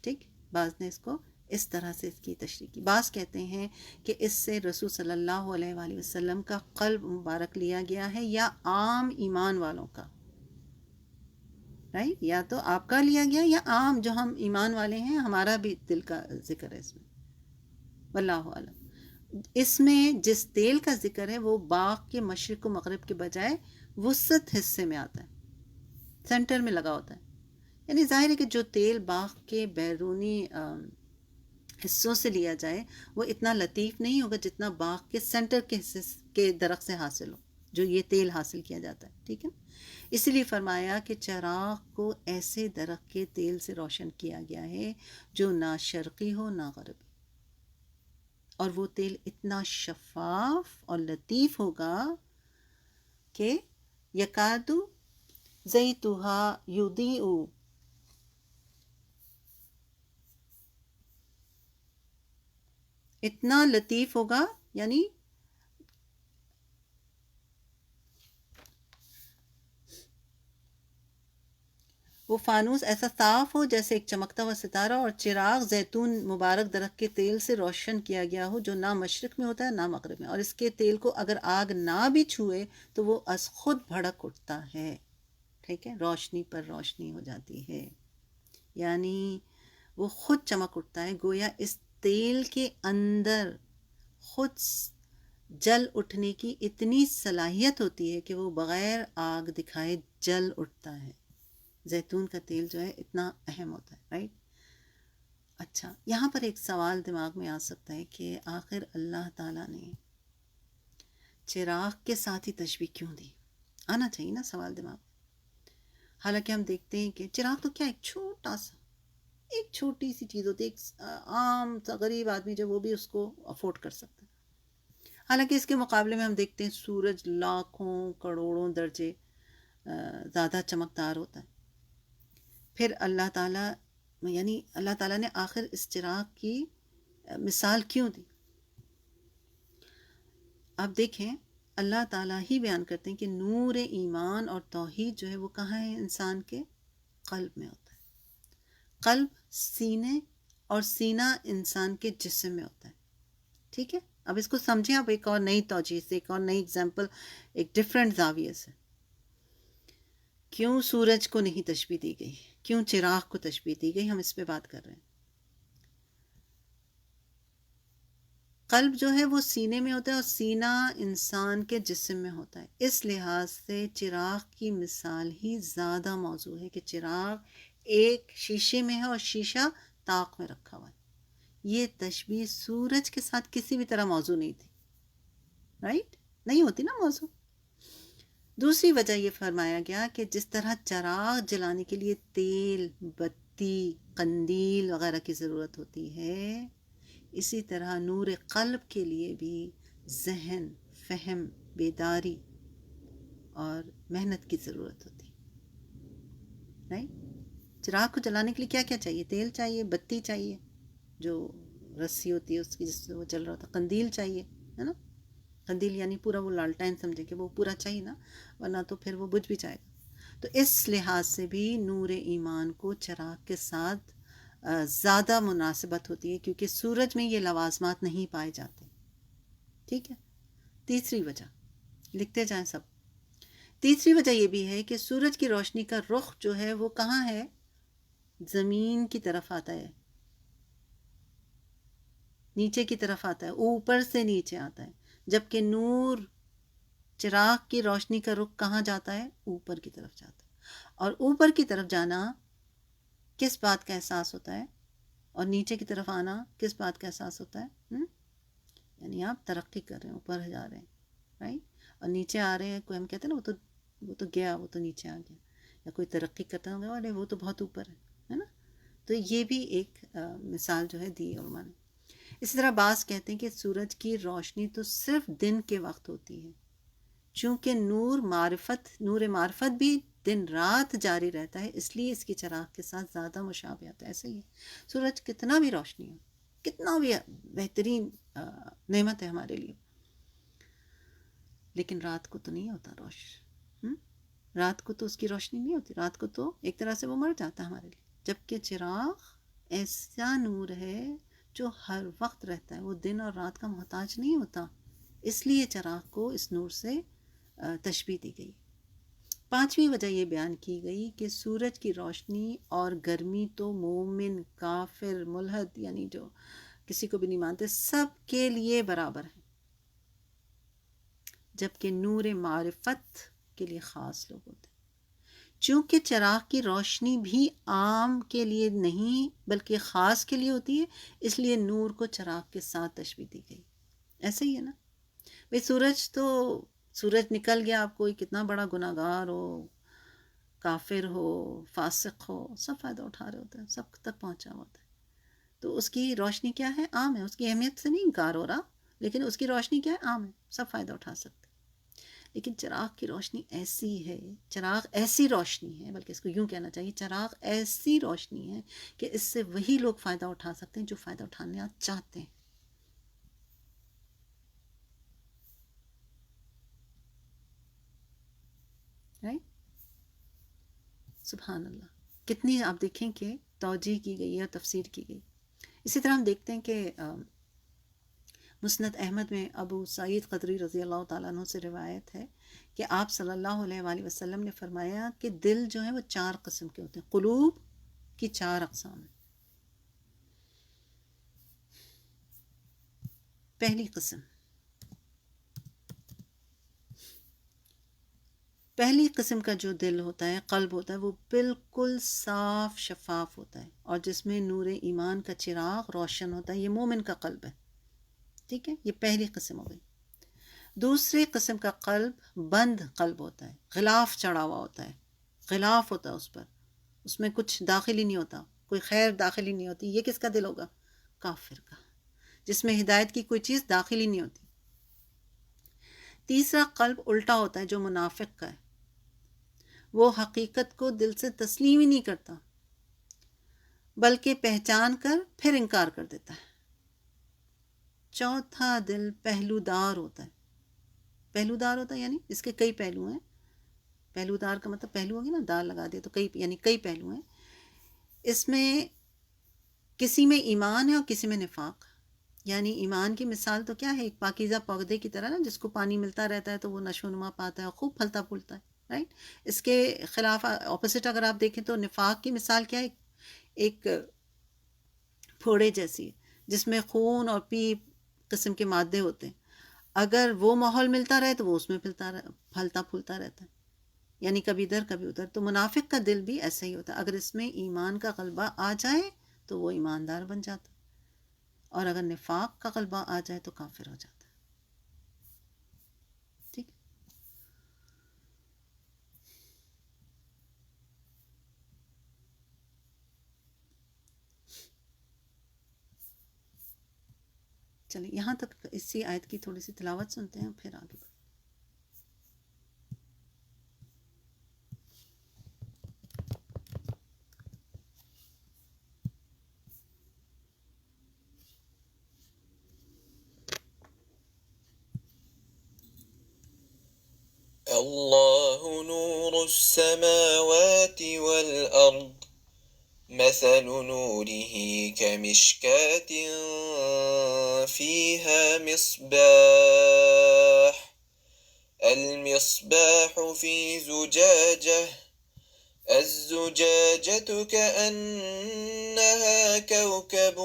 ٹھیک. بعض نے اس کو اس طرح سے اس کی تشریح کی. بعض کہتے ہیں کہ اس سے رسول صلی اللہ علیہ وآلہ وسلم کا قلب مبارک لیا گیا ہے، یا عام ایمان والوں کا. رائٹ. یا تو آپ کا لیا گیا، یا عام جو ہم ایمان والے ہیں ہمارا بھی دل کا ذکر ہے اس میں. واللہ اعلم. اس میں جس تیل کا ذکر ہے وہ باغ کے مشرق و مغرب کے بجائے وسط حصے میں آتا ہے، سینٹر میں لگا ہوتا ہے. یعنی ظاہر ہے کہ جو تیل باغ کے بیرونی حصوں سے لیا جائے وہ اتنا لطیف نہیں ہوگا جتنا باغ کے سینٹر کے حصے کے درخت سے حاصل ہو، جو یہ تیل حاصل کیا جاتا ہے. ٹھیک ہے. اسی لیے فرمایا کہ چراغ کو ایسے درخت کے تیل سے روشن کیا گیا ہے جو نہ شرقی ہو نہ غربی، اور وہ تیل اتنا شفاف اور لطیف ہوگا کہ یکادو زیتھا یضیء، اتنا لطیف ہوگا، یعنی وہ فانوس ایسا صاف ہو جیسے ایک چمکتا ہوا ستارہ، اور چراغ زیتون مبارک درخت کے تیل سے روشن کیا گیا ہو، جو نہ مشرق میں ہوتا ہے نہ مغرب میں، اور اس کے تیل کو اگر آگ نہ بھی چھوئے تو وہ از خود بھڑک اٹھتا ہے. ٹھیک ہے، روشنی پر روشنی ہو جاتی ہے، یعنی وہ خود چمک اٹھتا ہے. گویا اس تیل کے اندر خود جل اٹھنے کی اتنی صلاحیت ہوتی ہے کہ وہ بغیر آگ دکھائے جل اٹھتا ہے. زیتون کا تیل جو ہے اتنا اہم ہوتا ہے، رائٹ؟ اچھا، یہاں پر ایک سوال دماغ میں آ سکتا ہے کہ آخر اللہ تعالیٰ نے چراغ کے ساتھ ہی تشبیہ کیوں دی؟ آنا چاہیے نا سوال دماغ میں. حالانکہ ہم دیکھتے ہیں کہ چراغ تو کیا ایک چھوٹی سی چیز ہوتی ہے، ایک عام سا غریب آدمی جو وہ بھی اس کو افورڈ کر سکتا ہے. حالانکہ اس کے مقابلے میں ہم دیکھتے ہیں سورج لاکھوں کروڑوں درجے زیادہ چمکدار ہوتا ہے. پھر اللہ تعالیٰ نے آخر اس چراغ کی مثال کیوں دی؟ آپ دیکھیں، اللہ تعالیٰ ہی بیان کرتے ہیں کہ نور ایمان اور توحید جو ہے وہ کہاں ہے؟ انسان کے قلب میں ہوتا ہے. قلب سینے، اور سینہ انسان کے جسم میں ہوتا ہے. ٹھیک ہے، اب اس کو سمجھیں آپ ایک اور نئی توجہ سے، ایک اور نئی اگزامپل، ایک ڈفرینٹ زاویے سے. کیوں سورج کو نہیں تشبیہ دی گئی؟ کیوں چراغ کو تشبیہ دی گئی؟ ہم اس پہ بات کر رہے ہیں. قلب جو ہے وہ سینے میں ہوتا ہے، اور سینہ انسان کے جسم میں ہوتا ہے. اس لحاظ سے چراغ کی مثال ہی زیادہ موضوع ہے کہ چراغ ایک شیشے میں ہے اور شیشہ طاق میں رکھا ہوا ہے. یہ تشبیہ سورج کے ساتھ کسی بھی طرح موضوع نہیں تھی، رائٹ؟ نہیں ہوتی نا موضوع. دوسری وجہ یہ فرمایا گیا کہ جس طرح چراغ جلانے کے لیے تیل، بتی، قندیل وغیرہ کی ضرورت ہوتی ہے، اسی طرح نور قلب کے لیے بھی ذہن، فہم، بیداری اور محنت کی ضرورت ہوتی ہے، رائٹ؟ چراغ کو جلانے کے لیے کیا کیا چاہیے؟ تیل چاہیے، بتی چاہیے جو رسی ہوتی ہے اس کی جس سے وہ جل رہا ہوتا ہے، قندیل چاہیے، ہے نا؟ قندیل یعنی پورا وہ لالٹین سمجھے کہ وہ پورا چاہیے نا، ورنہ تو پھر وہ بجھ بھی جائے گا. تو اس لحاظ سے بھی نور ایمان کو چراغ کے ساتھ زیادہ مناسبت ہوتی ہے، کیونکہ سورج میں یہ لوازمات نہیں پائے جاتے. ٹھیک ہے. تیسری وجہ لکھتے جائیں سب. تیسری وجہ یہ بھی ہے کہ سورج کی روشنی کا رخ جو ہے وہ کہاں ہے؟ زمین کی طرف آتا ہے، نیچے کی طرف آتا ہے، اوپر سے نیچے آتا ہے. جبکہ نور چراغ کی روشنی کا رخ کہاں جاتا ہے؟ اوپر کی طرف جاتا ہے. اور اوپر کی طرف جانا کس بات کا احساس ہوتا ہے؟ اور نیچے کی طرف آنا کس بات کا احساس ہوتا ہے؟ یعنی آپ ترقی کر رہے ہیں، اوپر جا رہے ہیں، رائٹ؟ اور نیچے آ رہے ہیں، کوئی ہم کہتے ہیں نا وہ تو گیا، وہ تو نیچے آ گیا. یا کوئی ترقی کرتا ہوگا، ارے وہ تو بہت اوپر ہے نا؟ تو یہ بھی ایک مثال جو ہے دی علماء نے. اسی طرح بعض کہتے ہیں کہ سورج کی روشنی تو صرف دن کے وقت ہوتی ہے، چونکہ نور معرفت بھی دن رات جاری رہتا ہے، اس لیے اس کی چراغ کے ساتھ زیادہ مشابہت ہے. ایسے ہی ہے، سورج کتنا بھی روشنی ہو، کتنا بھی بہترین نعمت ہے ہمارے لیے، لیکن رات کو تو نہیں ہوتا رات کو تو اس کی روشنی نہیں ہوتی، رات کو تو ایک طرح سے وہ مر جاتا ہے ہمارے لیے. جبکہ چراغ ایسا نور ہے جو ہر وقت رہتا ہے، وہ دن اور رات کا محتاج نہیں ہوتا، اس لیے چراغ کو اس نور سے تشبیہ دی گئی. پانچویں وجہ یہ بیان کی گئی کہ سورج کی روشنی اور گرمی تو مومن، کافر، ملحد یعنی جو کسی کو بھی نہیں مانتے سب کے لیے برابر ہے، جبکہ نور معرفت کے لیے خاص لوگ ہوتے ہیں. چونکہ چراغ کی روشنی بھی عام کے لیے نہیں بلکہ خاص کے لیے ہوتی ہے، اس لیے نور کو چراغ کے ساتھ تشبیہ دی گئی. ایسے ہی ہے نا بھئی، سورج نکل گیا، آپ کوئی کتنا بڑا گناہ گار ہو، کافر ہو، فاسق ہو، سب فائدہ اٹھا رہے ہوتے ہیں، سب تک پہنچا ہوتا ہے. تو اس کی روشنی کیا ہے؟ عام ہے، اس کی اہمیت سے نہیں انکار ہو رہا، لیکن اس کی روشنی کیا ہے؟ عام ہے، سب فائدہ اٹھا سکتے. لیکن چراغ کی روشنی ایسی ہے، چراغ ایسی روشنی ہے، بلکہ اس کو یوں کہنا چاہیے، چراغ ایسی روشنی ہے کہ اس سے وہی لوگ فائدہ اٹھا سکتے ہیں جو فائدہ اٹھانا چاہتے ہیں. رائٹ؟ سبحان اللہ. کتنی آپ دیکھیں کہ توجیہ کی گئی ہے اور تفسیر کی گئی. اسی طرح ہم دیکھتے ہیں کہ مسند احمد میں ابو سعید خدری رضی اللہ تعالیٰ عنہ سے روایت ہے کہ آپ صلی اللہ علیہ وآلہ وسلم نے فرمایا کہ دل جو ہیں وہ 4 قسم کے ہوتے ہیں. قلوب کی 4 اقسام ہیں. پہلی قسم کا جو دل ہوتا ہے، قلب ہوتا ہے، وہ بالکل صاف شفاف ہوتا ہے اور جس میں نور ایمان کا چراغ روشن ہوتا ہے. یہ مومن کا قلب ہے. ٹھیک ہے، یہ پہلی قسم ہو گئی. دوسری قسم کا قلب بند قلب ہوتا ہے، غلاف چڑھا ہوا ہوتا ہے. غلاف ہوتا ہے اس پر، اس میں کچھ داخل ہی نہیں ہوتا، کوئی خیر داخل ہی نہیں ہوتی. یہ کس کا دل ہوگا؟ کافر کا، جس میں ہدایت کی کوئی چیز داخل ہی نہیں ہوتی. تیسرا قلب الٹا ہوتا ہے جو منافق کا ہے. وہ حقیقت کو دل سے تسلیم ہی نہیں کرتا بلکہ پہچان کر پھر انکار کر دیتا ہے. چوتھا دل پہلودار ہوتا ہے. پہلودار ہوتا ہے یعنی اس کے کئی پہلو ہیں. پہلودار کا مطلب پہلو ہوگی نا، دار لگا دیا تو کئی، یعنی کئی پہلو ہیں. اس میں کسی میں ایمان ہے اور کسی میں نفاق. یعنی ایمان کی مثال تو کیا ہے؟ ایک پاکیزہ پودے کی طرح نا، جس کو پانی ملتا رہتا ہے تو وہ نشو و نما پاتا ہے اور خوب پھلتا پھولتا ہے. رائٹ. اس کے خلاف اپوزٹ اگر آپ دیکھیں تو نفاق کی مثال کیا ہے؟ ایک پھوڑے جیسی جس میں خون اور پیپ قسم کے مادے ہوتے ہیں. اگر وہ ماحول ملتا رہے تو وہ اس میں پھلتا پھولتا رہتا ہے، یعنی کبھی ادھر کبھی ادھر. تو منافق کا دل بھی ایسا ہی ہوتا ہے. اگر اس میں ایمان کا غلبہ آ جائے تو وہ ایماندار بن جاتا ہے، اور اگر نفاق کا غلبہ آ جائے تو کافر ہو جاتا ہے. ٹھیک. چلیے یہاں تک اسی آیت کی تھوڑی سی تلاوت سنتے ہیں، پھر آگے بڑھیں. الله نور السماوات والأرض مثل نوره كمشكاة فيها مصباح المصباح في زجاجة الزجاجة كأنها كوكب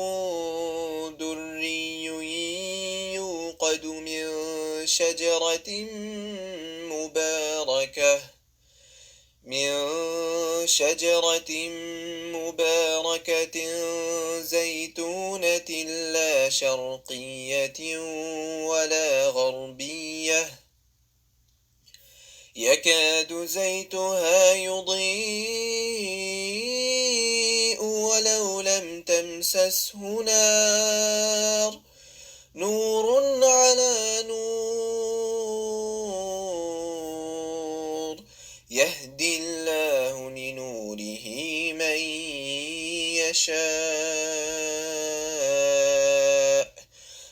دري يوقد من شجرة مباركة زيتونة لا شرقية ولا غربية يكاد زيتها يضيء ولو لم تمسسه نار نور على نور يهدي الله لنوره من يشاء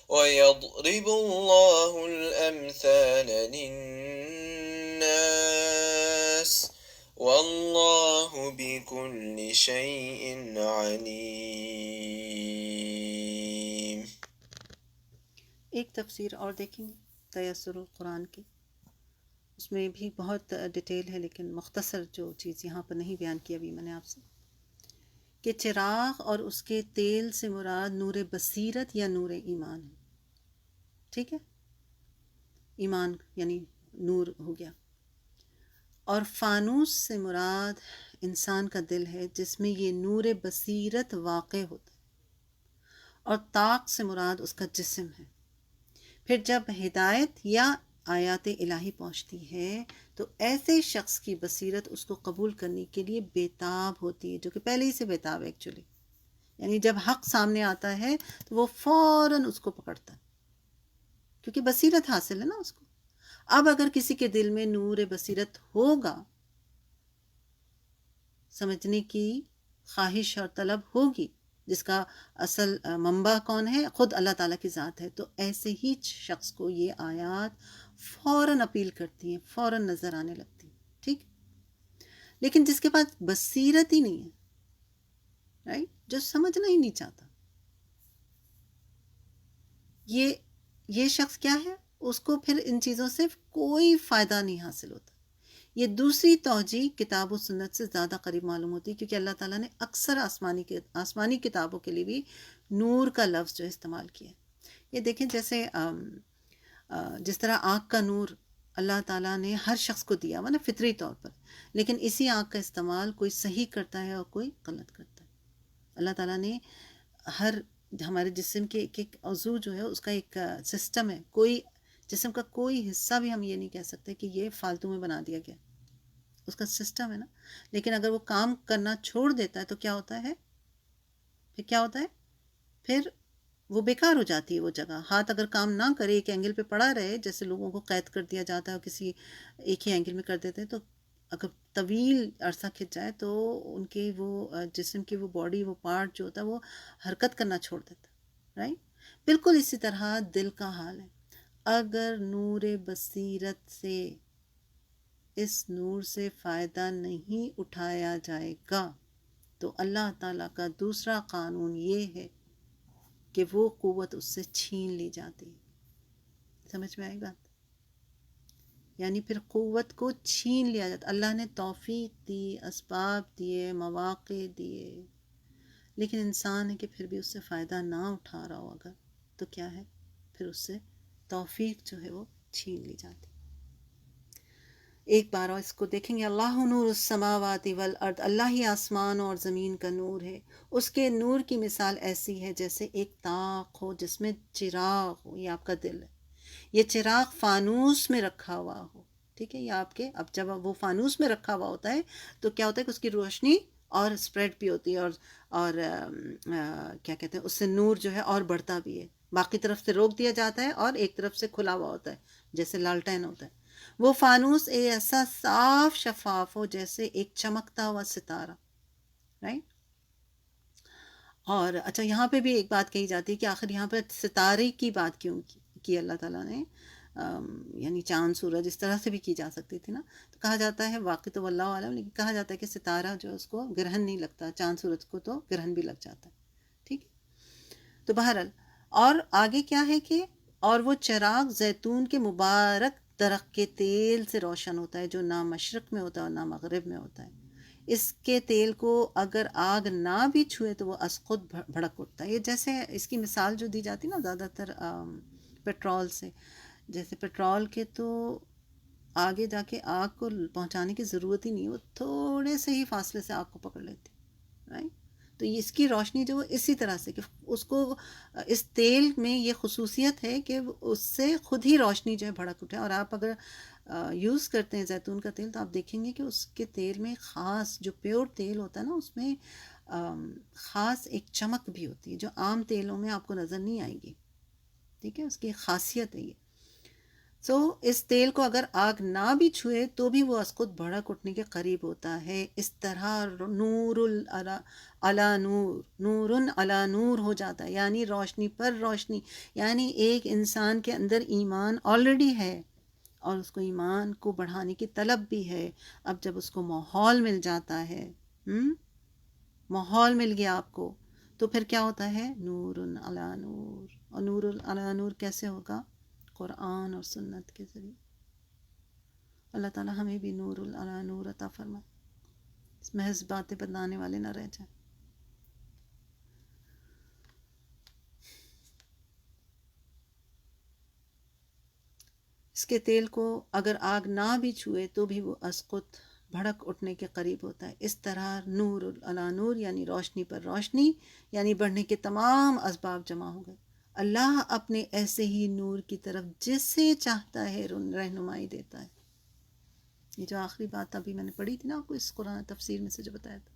ويضرب الله الأمثال للناس والله بكل شيء عليم. ایک تفسیر اور دیکھیں گے تیسر القرآن کی. اس میں بھی بہت ڈیٹیل ہے لیکن مختصر جو چیز یہاں پر نہیں بیان کی ابھی میں نے آپ سے، کہ چراغ اور اس کے تیل سے مراد نور بصیرت یا نور ایمان ہے. ٹھیک ہے، ایمان یعنی نور ہو گیا. اور فانوس سے مراد انسان کا دل ہے جس میں یہ نور بصیرت واقع ہوتا ہے. اور طاق سے مراد اس کا جسم ہے. پھر جب ہدایت یا آیات الہی پہنچتی ہے تو ایسے شخص کی بصیرت اس کو قبول کرنے کے لیے بیتاب ہوتی ہے، جو کہ پہلے ہی سے بیتاب ہے ایکچولی. یعنی جب حق سامنے آتا ہے تو وہ فوراً اس کو پکڑتا ہے کیونکہ بصیرت حاصل ہے نا اس کو. اب اگر کسی کے دل میں نور بصیرت ہوگا، سمجھنے کی خواہش اور طلب ہوگی، جس کا اصل منبع کون ہے؟ خود اللہ تعالیٰ کی ذات ہے، تو ایسے ہی شخص کو یہ آیات فوراً اپیل کرتی ہیں، فوراً نظر آنے لگتی ہیں. ٹھیک. لیکن جس کے پاس بصیرت ہی نہیں ہے، رائٹ، جو سمجھنا ہی نہیں چاہتا. یہ شخص کیا ہے، اس کو پھر ان چیزوں سے کوئی فائدہ نہیں حاصل ہوتا. یہ دوسری توجہ کتاب و سنت سے زیادہ قریب معلوم ہوتی ہے، کیونکہ اللہ تعالیٰ نے اکثر آسمانی کتابوں کے لیے بھی نور کا لفظ جو استعمال کیا ہے. یہ دیکھیں جیسے جس طرح آنکھ کا نور اللہ تعالیٰ نے ہر شخص کو دیا ہوا نا فطری طور پر، لیکن اسی آنکھ کا استعمال کوئی صحیح کرتا ہے اور کوئی غلط کرتا ہے. اللہ تعالیٰ نے ہمارے جسم کے ایک ایک عضو جو ہے اس کا ایک سسٹم ہے. کوئی جسم کا کوئی حصہ بھی ہم یہ نہیں کہہ سکتے کہ یہ فالتو میں بنا دیا گیا، اس کا سسٹم ہے نا. لیکن اگر وہ کام کرنا چھوڑ دیتا ہے تو کیا ہوتا ہے، پھر وہ بیکار ہو جاتی ہے وہ جگہ. ہاتھ اگر کام نہ کرے، ایک اینگل پہ پڑا رہے، جیسے لوگوں کو قید کر دیا جاتا ہے اور کسی ایک ہی اینگل میں کر دیتے ہیں، تو اگر طویل عرصہ کھنچ جائے تو ان کے وہ جسم کی وہ باڈی، وہ پارٹ جو ہوتا ہے وہ حرکت کرنا چھوڑ دیتا ہے، رائٹ. بالکل اسی طرح دل کا حال ہے. اگر نور بصیرت سے اس نور سے فائدہ نہیں اٹھایا جائے گا تو اللہ تعالیٰ کا دوسرا قانون یہ ہے کہ وہ قوت اس سے چھین لی جاتی ہے. سمجھ میں آئی بات؟ یعنی پھر قوت کو چھین لیا جاتا. اللہ نے توفیق دی، اسباب دیے، مواقع دیے، لیکن انسان ہے کہ پھر بھی اس سے فائدہ نہ اٹھا رہا ہو اگر، تو کیا ہے، پھر اس سے توفیق جو ہے وہ چھین لی جاتی. ایک بار اور اس کو دیکھیں گے، اللہ نور السماوات والارض، اللہ ہی آسمان اور زمین کا نور ہے. اس کے نور کی مثال ایسی ہے جیسے ایک طاق ہو جس میں چراغ ہو. یہ آپ کا دل ہے، یہ چراغ فانوس میں رکھا ہوا ہو. ٹھیک ہے، یہ آپ کے، اب جب وہ فانوس میں رکھا ہوا ہوتا ہے تو کیا ہوتا ہے کہ اس کی روشنی اور اسپریڈ بھی ہوتی ہے، اور کیا کہتے ہیں، اس سے نور جو ہے اور بڑھتا بھی ہے. باقی طرف سے روک دیا جاتا ہے اور ایک طرف سے کھلا ہوا ہوتا ہے جیسے لالٹین ہوتا ہے. وہ فانوس ایسا صاف شفاف ہو جیسے ایک چمکتا ہوا ستارہ، رائٹ. اور اچھا، یہاں پہ بھی ایک بات کہی جاتی ہے کہ آخر یہاں پہ ستارے کی بات کیوں کی اللہ تعالیٰ نے، یعنی چاند سورج اس طرح سے بھی کی جا سکتی تھی نا. تو کہا جاتا ہے، واقعی تو واللہ عالم، لیکن کہا جاتا ہے کہ ستارہ جو اس کو گرہن نہیں لگتا، چاند سورج کو تو گرہن بھی لگ جاتا ہے. ٹھیک ہے، تو بہرحال اور آگے کیا ہے کہ اور وہ چراغ زیتون کے مبارک درخت کے تیل سے روشن ہوتا ہے جو نہ مشرق میں ہوتا ہے اور نہ مغرب میں ہوتا ہے. اس کے تیل کو اگر آگ نہ بھی چھوئے تو وہ از خود بھڑک اٹھتا ہے. یہ جیسے اس کی مثال جو دی جاتی نا زیادہ تر پیٹرول سے، جیسے پیٹرول کے تو آگے جا کے آگ کو پہنچانے کی ضرورت ہی نہیں، وہ تھوڑے سے ہی فاصلے سے آگ کو پکڑ لیتی، رائٹ. تو اس کی روشنی جو اسی طرح سے کہ اس کو، اس تیل میں یہ خصوصیت ہے کہ اس سے خود ہی روشنی جو ہے بھڑک اٹھے. اور آپ اگر یوز کرتے ہیں زیتون کا تیل تو آپ دیکھیں گے کہ اس کے تیل میں خاص جو پیور تیل ہوتا ہے نا، اس میں خاص ایک چمک بھی ہوتی ہے جو عام تیلوں میں آپ کو نظر نہیں آئے گی. ٹھیک ہے، اس کی خاصیت ہے یہ. اس تیل کو اگر آگ نہ بھی چھوئے تو بھی وہ از خود بھڑک اٹھنے کے قریب ہوتا ہے. اس طرح نور علی نور، نور علی نور ہو جاتا ہے، یعنی روشنی پر روشنی. یعنی ایک انسان کے اندر ایمان آلریڈی ہے اور اس کو ایمان کو بڑھانے کی طلب بھی ہے. اب جب اس کو ماحول مل جاتا ہے، ماحول مل گیا آپ کو، تو پھر کیا ہوتا ہے، نور علی نور. اور نور علی نور کیسے ہوگا؟ قرآن اور سنت کے ذریعے. اللہ تعالیٰ ہمیں بھی نور علی نور عطا فرمائے، اس محض باتیں بتانے والے نہ رہ جائیں. اس کے تیل کو اگر آگ نہ بھی چھوئے تو بھی وہ از خود بھڑک اٹھنے کے قریب ہوتا ہے. اس طرح نور علی نور یعنی روشنی پر روشنی، یعنی بڑھنے کے تمام اسباب جمع ہو گئے. اللہ اپنے ایسے ہی نور کی طرف جسے چاہتا ہے رہنمائی دیتا ہے. یہ جو آخری بات ابھی میں نے پڑھی تھی نا آپ کو اس قرآن تفسیر میں سے جو بتایا تھا،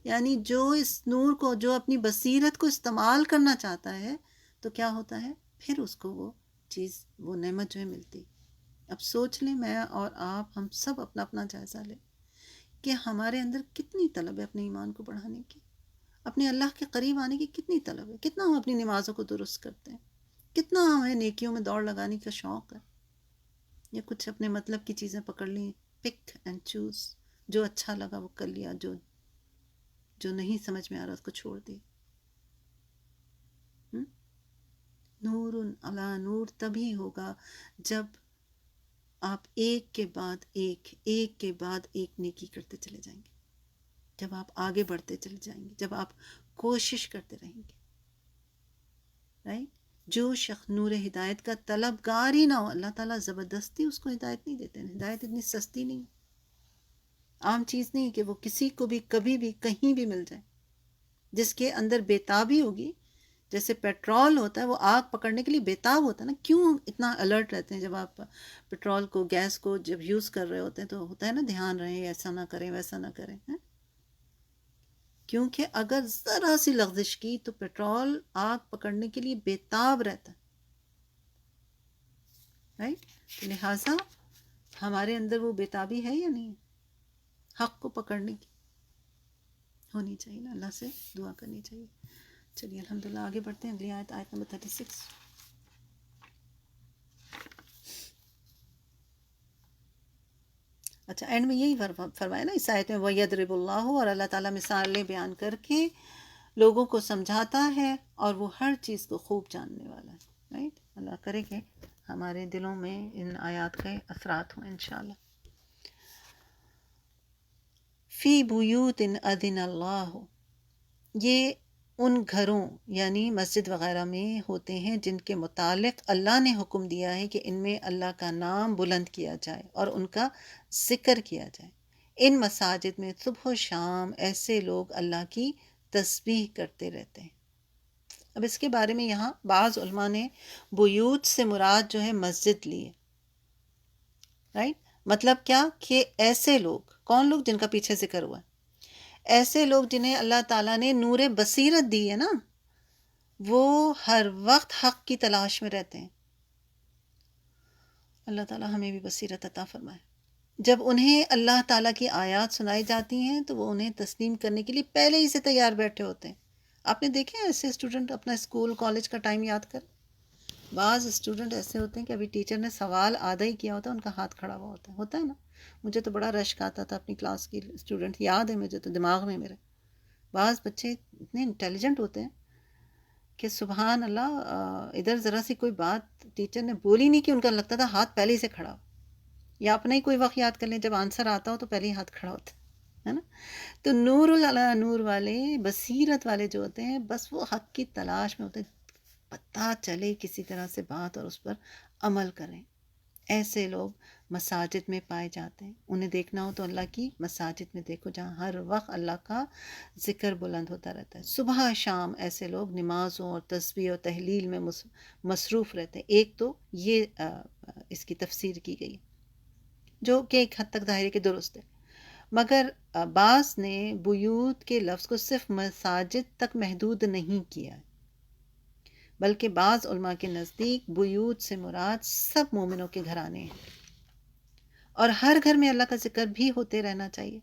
یعنی جو اس نور کو، جو اپنی بصیرت کو استعمال کرنا چاہتا ہے تو کیا ہوتا ہے، پھر اس کو وہ چیز، وہ نعمت جو ہے ملتی. اب سوچ لیں، میں اور آپ، ہم سب اپنا اپنا جائزہ لیں کہ ہمارے اندر کتنی طلب ہے اپنے ایمان کو بڑھانے کی، اپنے اللہ کے قریب آنے کی کتنی طلب ہے. کتنا ہم اپنی نمازوں کو درست کرتے ہیں، کتنا ہمیں نیکیوں میں دوڑ لگانے کا شوق ہے، یا کچھ اپنے مطلب کی چیزیں پکڑ لیں، پک اینڈ چوز، جو اچھا لگا وہ کر لیا، جو جو نہیں سمجھ میں آ رہا اس کو چھوڑ دے. نور علی نور تبھی ہوگا جب آپ ایک کے بعد ایک نیکی کرتے چلے جائیں گے، جب آپ آگے بڑھتے چلے جائیں گے، جب آپ کوشش کرتے رہیں گے. رائٹ؟ جو شخص نور ہدایت کا طلبگار ہی نہ ہو، اللہ تعالیٰ زبردستی اس کو ہدایت نہیں دیتے. ہدایت اتنی سستی نہیں، عام چیز نہیں کہ وہ کسی کو بھی کبھی بھی کہیں بھی مل جائے. جس کے اندر بیتابی ہوگی، جیسے پیٹرول ہوتا ہے وہ آگ پکڑنے کے لیے بیتاب ہوتا ہے نا. کیوں اتنا الرٹ رہتے ہیں جب آپ پیٹرول کو، گیس کو جب یوز کر رہے ہوتے ہیں تو ہوتا ہے نا دھیان رہیں، ایسا نہ کریں ویسا نہ کریں. کیونکہ اگر ذرا سی لغزش کی تو پیٹرول آگ پکڑنے کے لیے بیتاب رہتا ہے. رائٹ؟ لہٰذا ہمارے اندر وہ بیتابی ہے یا نہیں؟ حق کو پکڑنے کی ہونی چاہیے نا. اللہ سے دعا کرنی چاہیے. چلیے الحمدللہ آگے بڑھتے ہیں. اگلی آیت، آیت نمبر 36. اچھا، اینڈ میں یہی فرمایا نا اس آیت میں، وَيَضْرِبُ اللَّهُ، اور اللہ تعالیٰ مثالیں بیان کر کے لوگوں کو سمجھاتا ہے اور وہ ہر چیز کو خوب جاننے والا ہے. رائٹ؟ اللہ کرے کہ ہمارے دلوں میں ان آیات کے اثرات ہوں انشاءاللہ. فی بیوت اذن اللہ، یہ ان گھروں یعنی مسجد وغیرہ میں ہوتے ہیں جن کے متعلق اللہ نے حکم دیا ہے کہ ان میں اللہ کا نام بلند کیا جائے اور ان کا ذکر کیا جائے. ان مساجد میں صبح و شام ایسے لوگ اللہ کی تسبیح کرتے رہتے ہیں. اب اس کے بارے میں یہاں بعض علماء نے بیوت سے مراد جو ہے مسجد لی ہے. رائٹ؟ مطلب کیا کہ ایسے لوگ، کون لوگ؟ جن کا پیچھے ذکر ہوا ہے. ایسے لوگ جنہیں اللہ تعالیٰ نے نور بصیرت دی ہے نا، وہ ہر وقت حق کی تلاش میں رہتے ہیں. اللہ تعالیٰ ہمیں بھی بصیرت عطا فرمائے. جب انہیں اللہ تعالیٰ کی آیات سنائی جاتی ہیں تو وہ انہیں تسلیم کرنے کے لیے پہلے ہی سے تیار بیٹھے ہوتے ہیں. آپ نے دیکھے ایسے اسٹوڈنٹ اپنا اسکول کالج کا ٹائم یاد کر. بعض اسٹوڈنٹ ایسے ہوتے ہیں کہ ابھی ٹیچر نے سوال آدھا ہی کیا ہوتا ہے، ان کا ہاتھ کھڑا ہوا ہوتا ہے نا. مجھے تو بڑا رشک آتا تھا اپنی کلاس کی اسٹوڈنٹ، یاد ہے مجھے تو دماغ میں میرے. بعض بچے اتنے انٹیلیجنٹ ہوتے ہیں کہ سبحان اللہ، ادھر ذرا سی کوئی بات ٹیچر نے بولی نہیں کہ ان کا لگتا تھا ہاتھ پہلے ہی سے کھڑا ہو. یا اپنا ہی کوئی وقت یاد کر لیں، جب آنسر آتا ہو تو پہلے ہی ہاتھ کھڑا ہوتا ہے نا. تو نور اللہ نور والے، بصیرت والے جو ہوتے ہیں، بس وہ حق کی تلاش میں ہوتے ہیں، پتہ چلے کسی طرح سے بات اور اس پر عمل کریں. ایسے لوگ مساجد میں پائے جاتے ہیں. انہیں دیکھنا ہو تو اللہ کی مساجد میں دیکھو، جہاں ہر وقت اللہ کا ذکر بلند ہوتا رہتا ہے. صبح شام ایسے لوگ نمازوں اور تسبیح اور تحلیل میں مصروف رہتے ہیں. ایک تو یہ اس کی تفسیر کی گئی جو کہ ایک حد تک ظاہر ہے کہ درست ہے، مگر بعض نے بیوت کے لفظ کو صرف مساجد تک محدود نہیں کیا، بلکہ بعض علماء کے نزدیک بیوت سے مراد سب مومنوں کے گھرانے ہیں، اور ہر گھر میں اللہ کا ذکر بھی ہوتے رہنا چاہیے.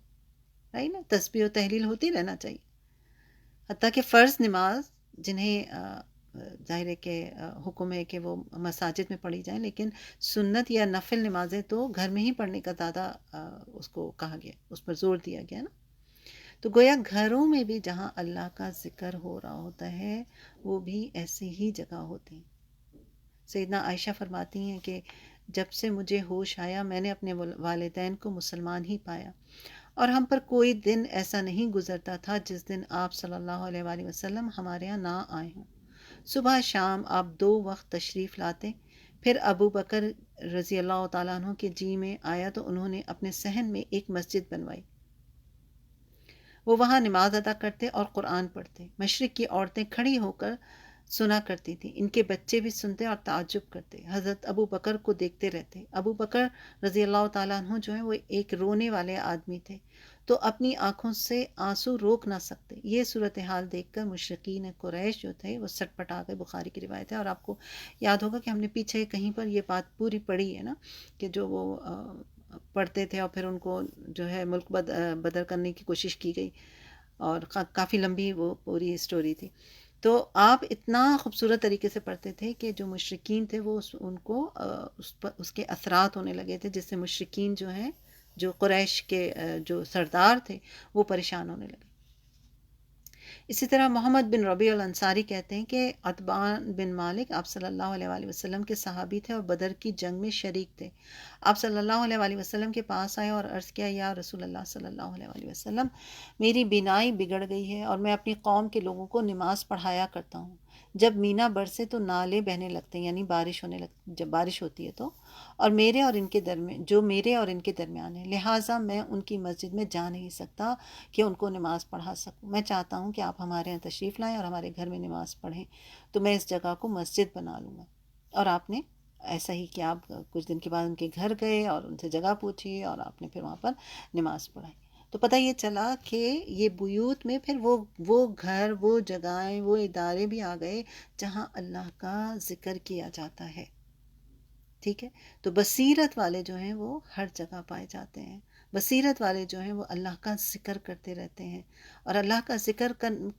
رائٹ نا؟ تسبیح و تحلیل ہوتی رہنا چاہیے. حتیٰ کہ فرض نماز جنہیں ظاہر ہے کہ حکم ہے کہ وہ مساجد میں پڑھی جائیں، لیکن سنت یا نفل نمازیں تو گھر میں ہی پڑھنے کا زیادہ اس کو کہا گیا، اس پر زور دیا گیا نا. تو گویا گھروں میں بھی جہاں اللہ کا ذکر ہو رہا ہوتا ہے وہ بھی ایسی ہی جگہ ہوتی ہیں. سیدنا عائشہ فرماتی ہیں کہ جب سے مجھے ہوش آیا میں نے اپنے والدین کو مسلمان ہی پایا، اور ہم پر کوئی دن ایسا نہیں گزرتا تھا جس دن آپ صلی اللہ علیہ وآلہ وسلم ہمارے یہاں نہ آئے ہوں. صبح شام آپ 2 وقت تشریف لاتے. پھر ابو بکر رضی اللہ تعالیٰ عنہ کے جی میں آیا تو انہوں نے اپنے صحن میں ایک مسجد بنوائی. وہ وہاں نماز ادا کرتے اور قرآن پڑھتے. مشرق کی عورتیں کھڑی ہو کر سنا کرتی تھیں، ان کے بچے بھی سنتے اور تعجب کرتے. حضرت ابو بکر کو دیکھتے رہتے. ابو بکر رضی اللہ تعالیٰ عنہ جو ہیں وہ ایک رونے والے آدمی تھے، تو اپنی آنکھوں سے آنسو روک نہ سکتے. یہ صورتحال دیکھ کر مشرکین قریش جو تھے وہ سٹ پٹا گئے. بخاری کی روایت ہے، اور آپ کو یاد ہوگا کہ ہم نے پیچھے کہیں پر یہ بات پوری پڑھی ہے نا، کہ جو وہ پڑھتے تھے اور پھر ان کو جو ہے ملک بدر کرنے کی کوشش کی گئی، اور کافی لمبی وہ پوری اسٹوری تھی. تو آپ اتنا خوبصورت طریقے سے پڑھتے تھے کہ جو مشرکین تھے وہ ان کو اس کے اثرات ہونے لگے تھے، جس سے مشرکین جو ہیں، جو قریش کے جو سردار تھے، وہ پریشان ہونے لگے. اسی طرح محمد بن ربیع الانصاری کہتے ہیں کہ عتبان بن مالک آپ صلی اللہ علیہ وآلہ وسلم کے صحابی تھے اور بدر کی جنگ میں شریک تھے. آپ صلی اللہ علیہ وآلہ وسلم کے پاس آئے اور عرض کیا یا رسول اللہ صلی اللہ علیہ وآلہ وسلم، میری بینائی بگڑ گئی ہے اور میں اپنی قوم کے لوگوں کو نماز پڑھایا کرتا ہوں. جب مینا برسے تو نالے بہنے لگتے ہیں، یعنی بارش ہونے لگتی جب بارش ہوتی ہے تو، اور میرے اور ان کے درمیان ہے، لہٰذا میں ان کی مسجد میں جا نہیں سکتا کہ ان کو نماز پڑھا سکوں. میں چاہتا ہوں کہ آپ ہمارے یہاں تشریف لائیں اور ہمارے گھر میں نماز پڑھیں تو میں اس جگہ کو مسجد بنا لوں گا. اور آپ نے ایسا ہی کہ آپ کچھ دن کے بعد ان کے گھر گئے اور ان سے جگہ پوچھی اور آپ نے پھر وہاں پر نماز پڑھائی. تو پتہ یہ چلا کہ یہ بیوت میں پھر وہ گھر، وہ جگہیں، وہ ادارے بھی آ گئے جہاں اللہ کا ذکر کیا جاتا ہے. ٹھیک ہے، تو بصیرت والے جو ہیں وہ ہر جگہ پائے جاتے ہیں. بصیرت والے جو ہیں وہ اللہ کا ذکر کرتے رہتے ہیں. اور اللہ کا ذکر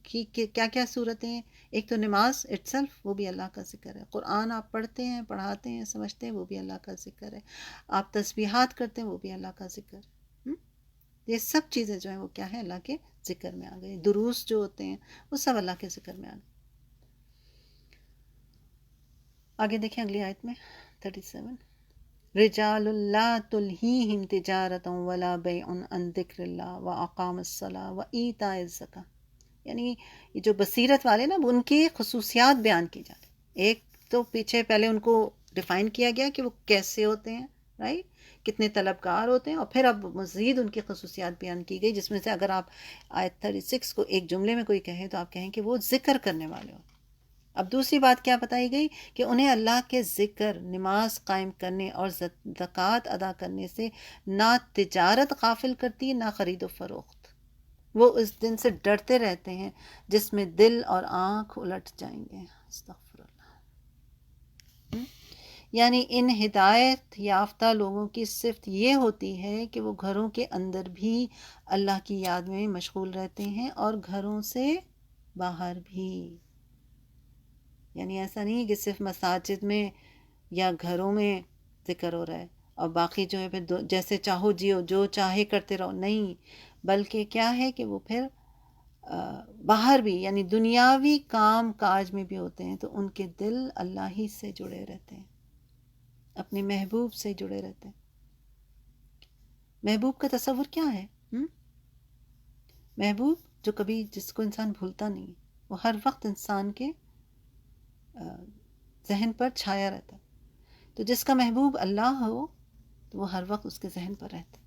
کی کیا کیا صورتیں ہیں؟ ایک تو نماز اٹسلف، وہ بھی اللہ کا ذکر ہے. قرآن آپ پڑھتے ہیں، پڑھاتے ہیں، سمجھتے ہیں، وہ بھی اللہ کا ذکر ہے. آپ تسبیحات کرتے ہیں، وہ بھی اللہ کا ذکر ہے. یہ سب چیزیں جو ہیں وہ کیا ہے؟ اللہ کے ذکر میں آ گئی. دروس جو ہوتے ہیں وہ سب اللہ کے ذکر میں آ گئے. آگے دیکھیں اگلی آیت میں 37، رجال لا تلہیہم تجارت ولا بیع عن ذکر اللہ واقام الصلاۃ وایتاء الزکاۃ. یعنی یہ جو بصیرت والے نا، ان کی خصوصیات بیان کی جا رہی. ایک تو پیچھے پہلے ان کو ڈیفائن کیا گیا کہ وہ کیسے ہوتے ہیں، رائٹ، کتنے طلبکار ہوتے ہیں، اور پھر اب مزید ان کی خصوصیات بیان کی گئی، جس میں سے اگر آپ آیت 36 کو ایک جملے میں کوئی کہے تو آپ کہیں کہ وہ ذکر کرنے والے ہوتے ہیں. اب دوسری بات کیا بتائی گئی کہ انہیں اللہ کے ذکر، نماز قائم کرنے اور زکوٰۃ ادا کرنے سے نہ تجارت غافل کرتی ہے، نہ خرید و فروخت. وہ اس دن سے ڈرتے رہتے ہیں جس میں دل اور آنکھ الٹ جائیں گے. استغفر اللہ. یعنی ان ہدایت یافتہ لوگوں کی صفت یہ ہوتی ہے کہ وہ گھروں کے اندر بھی اللہ کی یاد میں مشغول رہتے ہیں اور گھروں سے باہر بھی. یعنی ایسا نہیں کہ صرف مساجد میں یا گھروں میں ذکر ہو رہا ہے اور باقی جو ہے پھر جیسے چاہو جیو، جو چاہے کرتے رہو، نہیں، بلکہ کیا ہے کہ وہ پھر باہر بھی، یعنی دنیاوی کام کاج میں بھی ہوتے ہیں تو ان کے دل اللہ ہی سے جڑے رہتے ہیں، اپنے محبوب سے جڑے رہتے ہیں. محبوب کا تصور کیا ہے؟ محبوب جو کبھی، جس کو انسان بھولتا نہیں، وہ ہر وقت انسان کے ذہن پر چھایا رہتا. تو جس کا محبوب اللہ ہو تو وہ ہر وقت اس کے ذہن پر رہتا.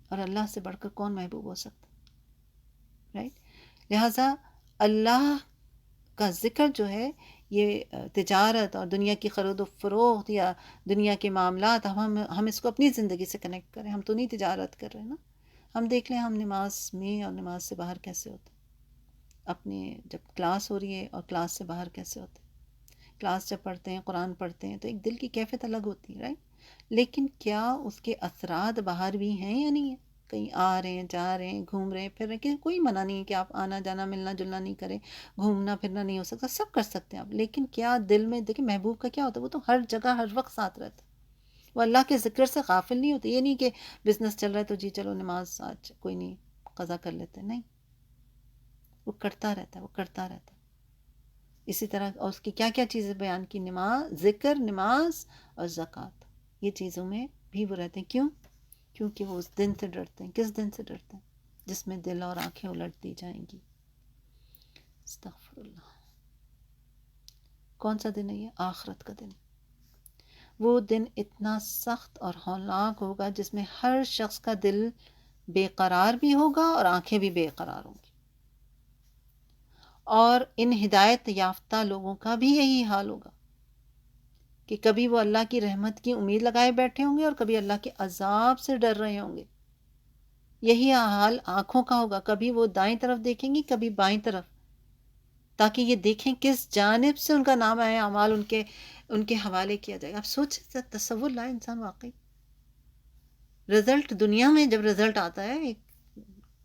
اور اللہ سے بڑھ کر کون محبوب ہو سکتا، رائٹ؟ لہٰذا اللہ کا ذکر جو ہے، یہ تجارت اور دنیا کی خرید و فروخت یا دنیا کے معاملات، ہم اس کو اپنی زندگی سے کنیکٹ کریں. ہم تو نہیں تجارت کر رہے نا. ہم دیکھ لیں ہم نماز میں اور نماز سے باہر کیسے ہوتے ہیں. اپنے جب کلاس ہو رہی ہے اور کلاس سے باہر کیسے ہوتے ہیں. کلاس جب پڑھتے ہیں، قرآن پڑھتے ہیں تو ایک دل کی کیفیت الگ ہوتی ہے، رائٹ؟ لیکن کیا اس کے اثرات باہر بھی ہیں یا نہیں ہیں؟ کہیں آ رہے ہیں، جا رہے ہیں، گھوم رہے ہیں، پھر رہے ہیں، کوئی منع نہیں ہے کہ آپ آنا جانا، ملنا جلنا نہیں کریں، گھومنا پھرنا نہیں ہو سکتا، سب کر سکتے ہیں آپ. لیکن کیا دل میں دیکھیں محبوب کا کیا ہوتا ہے؟ وہ تو ہر جگہ ہر وقت ساتھ رہتا ہے. وہ اللہ کے ذکر سے غافل نہیں ہوتے. یہ نہیں کہ بزنس چل رہا ہے تو جی چلو نماز آج کوئی نہیں قضا کر لیتے، نہیں، وہ کرتا رہتا ہے، وہ کرتا رہتا ہے. اسی طرح اور اس کی کیا کیا چیزیں بیان کی؟ نماز، ذکر، نماز اور زکوٰۃ. یہ چیزوں میں بھی وہ رہتے ہیں. کیوں؟ کیونکہ وہ اس دن سے ڈرتے ہیں. کس دن سے ڈرتے ہیں؟ جس میں دل اور آنکھیں الٹ دی جائیں گی. استغفر اللہ. کون سا دن ہے یہ؟ آخرت کا دن. وہ دن اتنا سخت اور ہولناک ہوگا جس میں ہر شخص کا دل بے قرار بھی ہوگا اور آنکھیں بھی بے قرار ہوں گی. اور ان ہدایت یافتہ لوگوں کا بھی یہی حال ہوگا کہ کبھی وہ اللہ کی رحمت کی امید لگائے بیٹھے ہوں گے اور کبھی اللہ کے عذاب سے ڈر رہے ہوں گے. یہی حال آنکھوں کا ہوگا. کبھی وہ دائیں طرف دیکھیں گی، کبھی بائیں طرف، تاکہ یہ دیکھیں کس جانب سے ان کا نام ہے اعمال ان کے حوالے کیا جائے گا. اب سوچ، تصور لائے انسان واقعی. رزلٹ دنیا میں جب رزلٹ آتا ہے،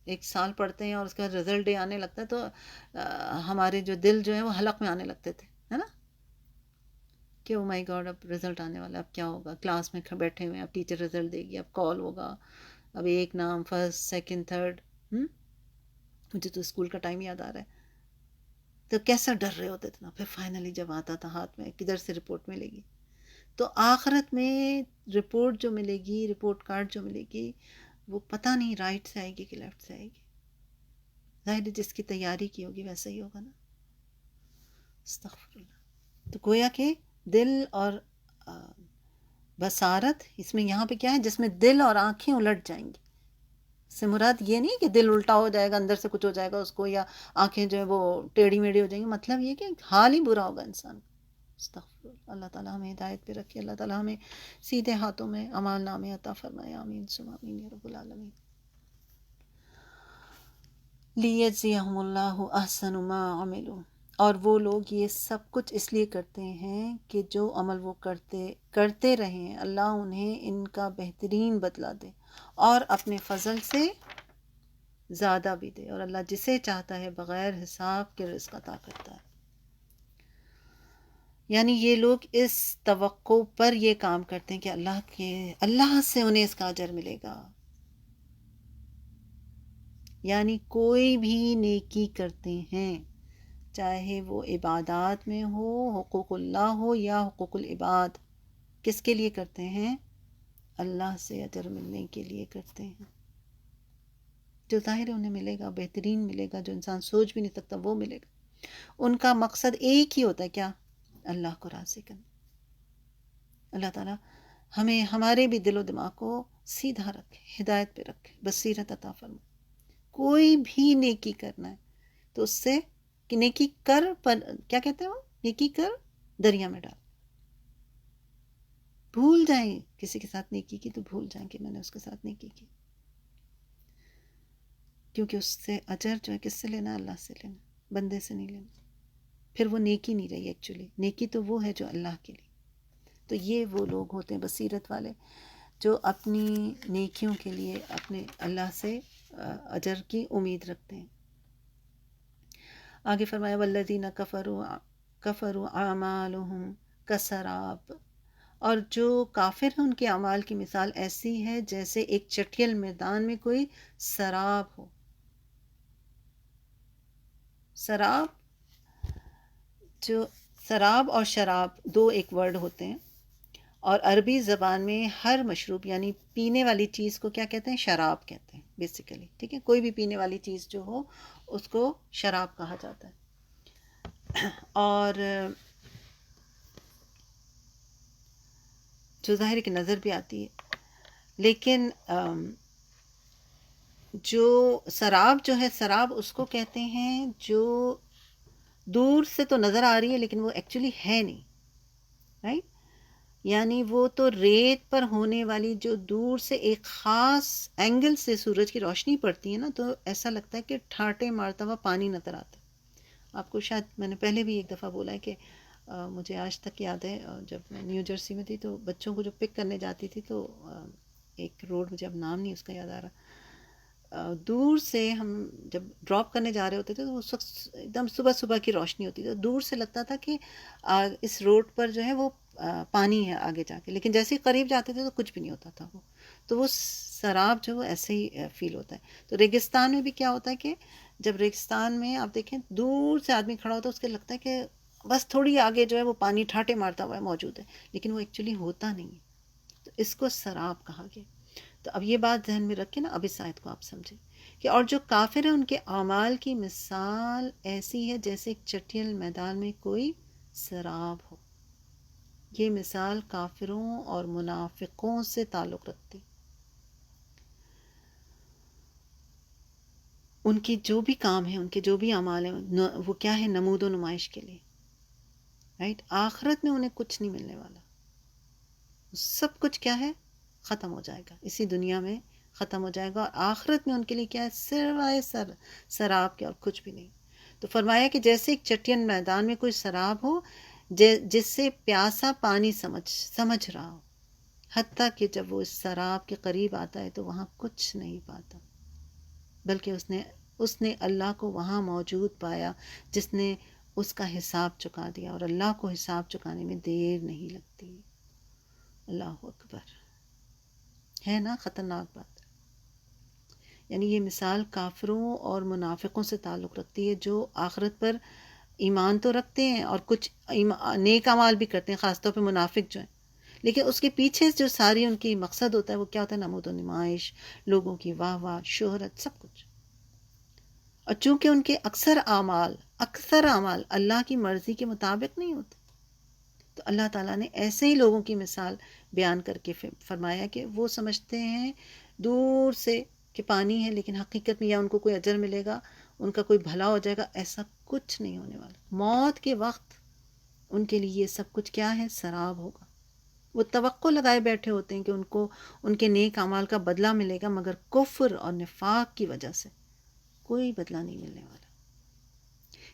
ایک سال پڑھتے ہیں اور اس کا رزلٹ ڈے آنے لگتا ہے تو ہمارے جو دل جو ہیں وہ حلق میں آنے لگتے تھے، ہے نا، کہ او مائی گاڈ اب رزلٹ آنے والا، اب کیا ہوگا. کلاس میں بیٹھے ہوئے ہیں، اب ٹیچر رزلٹ دے گی، اب کال ہوگا، اب ایک نام، فرسٹ، سیکنڈ، تھرڈ. مجھے تو اسکول کا ٹائم یاد آ رہا ہے، تو کیسا ڈر رہے ہوتے تھے نا. پھر فائنلی جب آتا تھا ہاتھ میں کدھر سے رپورٹ ملے گی، تو آخرت میں رپورٹ جو ملے گی، رپورٹ کارڈ جو ملے گی، وہ پتہ نہیں رائٹ سے آئے گی کہ لیفٹ سے آئے گی. ظاہر جس کی تیاری کی ہوگی ویسا ہی ہوگا نا. استغفر اللہ. تو گویا کہ دل اور بصارت، اس میں یہاں پہ کیا ہے، جس میں دل اور آنکھیں الٹ جائیں گی. اس سے مراد یہ نہیں کہ دل الٹا ہو جائے گا، اندر سے کچھ ہو جائے گا اس کو، یا آنکھیں جو ہے وہ ٹیڑھی میڑھی ہو جائیں گی. مطلب یہ کہ حال ہی برا ہوگا انسان کا. استغفر اللہ. اللہ تعالیٰ ہمیں ہدایت پہ رکھے، اللہ تعالیٰ ہمیں سیدھے ہاتھوں میں اعمال نامے عطا فرمائے. آمین ثم آمین یا رب العالمین. لیجزیہم اللہ احسن ما عملوا. اور وہ لوگ یہ سب کچھ اس لیے کرتے ہیں کہ جو عمل وہ کرتے رہیں، اللہ انہیں ان کا بہترین بدلہ دے اور اپنے فضل سے زیادہ بھی دے. اور اللہ جسے چاہتا ہے بغیر حساب کے رزق عطا کرتا ہے. یعنی یہ لوگ اس توقع پر یہ کام کرتے ہیں کہ اللہ سے انہیں اس کا اجر ملے گا. یعنی کوئی بھی نیکی کرتے ہیں، چاہے وہ عبادات میں ہو، حقوق اللہ ہو یا حقوق العباد، کس کے لیے کرتے ہیں؟ اللہ سے اجر ملنے کے لیے کرتے ہیں. جو ظاہر انہیں ملے گا، بہترین ملے گا، جو انسان سوچ بھی نہیں سکتا وہ ملے گا. ان کا مقصد ایک ہی ہوتا ہے، کیا؟ اللہ کو راضی کرنا. اللہ تعالیٰ ہمیں ہمارے بھی دل و دماغ کو سیدھا رکھے، ہدایت پہ رکھے، بصیرت عطا فرمائے. کوئی بھی نیکی کرنا ہے تو اس سے کہ نیکی کر پر کیا کہتے ہیں وہ، نیکی کر دریا میں ڈال. بھول جائیں کسی کے ساتھ نیکی کی تو بھول جائیں کہ میں نے اس کے ساتھ نیکی کی، کیونکہ اس سے اجر جو ہے کس سے لینا؟ اللہ سے لینا، بندے سے نہیں لینا. پھر وہ نیکی نہیں رہی. ایکچولی نیکی تو وہ ہے جو اللہ کے لیے. تو یہ وہ لوگ ہوتے ہیں بصیرت والے جو اپنی نیکیوں کے لیے اپنے اللہ سے اجر کی امید رکھتے ہیں. آگے فرمایا والذین کفروا اعمالهم کسراب. اور جو کافر ہیں ان کے اعمال کی مثال ایسی ہے جیسے ایک چٹیل میدان میں کوئی سراب ہو. سراب اور شراب دو ایک ورڈ ہوتے ہیں، اور عربی زبان میں ہر مشروب یعنی پینے والی چیز کو کیا کہتے ہیں؟ شراب کہتے ہیں بیسیکلی. ٹھیک ہے، کوئی بھی پینے والی چیز جو ہو اس کو شراب کہا جاتا ہے. اور جو ظاہر کی نظر بھی آتی ہے، لیکن جو سراب جو ہے، سراب اس کو کہتے ہیں جو دور سے تو نظر آ رہی ہے لیکن وہ ایکچولی ہے نہیں. رائٹ؟ یعنی وہ تو ریت پر ہونے والی جو دور سے ایک خاص اینگل سے سورج کی روشنی پڑتی ہے نا، تو ایسا لگتا ہے کہ ٹھاٹے مارتا ہوا پانی نظر آتا ہے. آپ کو شاید میں نے پہلے بھی ایک دفعہ بولا ہے کہ مجھے آج تک یاد ہے جب میں نیو جرسی میں تھی تو بچوں کو جو پک کرنے جاتی تھی تو ایک روڈ، مجھے اب نام نہیں اس کا یاد آ رہا، دور سے ہم جب ڈراپ کرنے جا رہے ہوتے تھے تو اس وقت ایک دم صبح صبح کی روشنی ہوتی تھی، دور سے لگتا تھا کہ اس روڈ پر جو ہے وہ پانی ہے آگے جا کے، لیکن جیسے ہی قریب جاتے تھے تو کچھ بھی نہیں ہوتا تھا. تو وہ سراب جو وہ ایسے ہی فیل ہوتا ہے. تو ریگستان میں بھی کیا ہوتا ہے کہ جب ریگستان میں آپ دیکھیں دور سے آدمی کھڑا ہوتا ہے، اس کے لگتا ہے کہ بس تھوڑی آگے جو ہے وہ پانی ٹھاٹے مارتا ہوا ہے موجود ہے، لیکن وہ ایکچولی ہوتا نہیں ہے. تو اس کو سراب کہا گیا. تو اب یہ بات ذہن میں رکھیں نا، اب اس آیت کو آپ سمجھیں کہ اور جو کافر ہیں ان کے اعمال کی مثال ایسی ہے جیسے ایک چٹیل میدان میں کوئی سراب ہو. یہ مثال کافروں اور منافقوں سے تعلق رکھتی. ان کی جو بھی کام ہیں، ان کے جو بھی اعمال ہیں، وہ کیا ہے؟ نمود و نمائش کے لیے. رائٹ؟ آخرت میں انہیں کچھ نہیں ملنے والا. سب کچھ کیا ہے؟ ختم ہو جائے گا، اسی دنیا میں ختم ہو جائے گا. اور آخرت میں ان کے لیے کیا ہے؟ سوائے سراب کے اور کچھ بھی نہیں. تو فرمایا کہ جیسے ایک چٹیل میدان میں کوئی سراب ہو جس سے پیاسا پانی سمجھ رہا ہو، حتیٰ کہ جب وہ اس سراب کے قریب آتا ہے تو وہاں کچھ نہیں پاتا، بلکہ اس نے اللہ کو وہاں موجود پایا جس نے اس کا حساب چکا دیا. اور اللہ کو حساب چکانے میں دیر نہیں لگتی. اللہ اکبر. ہے نا خطرناک بات؟ یعنی یہ مثال کافروں اور منافقوں سے تعلق رکھتی ہے جو آخرت پر ایمان تو رکھتے ہیں اور کچھ نیک اعمال بھی کرتے ہیں، خاص طور پہ منافق جو ہیں، لیکن اس کے پیچھے جو ساری ان کی مقصد ہوتا ہے وہ کیا ہوتا ہے؟ نمود و نمائش، لوگوں کی واہ واہ، شہرت، سب کچھ. اور چونکہ ان کے اکثر اعمال اللہ کی مرضی کے مطابق نہیں ہوتے، تو اللہ تعالیٰ نے ایسے ہی لوگوں کی مثال بیان کر کے فرمایا کہ وہ سمجھتے ہیں دور سے کہ پانی ہے، لیکن حقیقت میں یا ان کو کوئی اجر ملے گا، ان کا کوئی بھلا ہو جائے گا. ایسا کچھ نہیں ہونے والا. موت کے وقت ان کے لیے یہ سب کچھ کیا ہے؟ سراب ہوگا. وہ توقع لگائے بیٹھے ہوتے ہیں کہ ان کو ان کے نیک اعمال کا بدلہ ملے گا، مگر کفر اور نفاق کی وجہ سے کوئی بدلہ نہیں ملنے والا.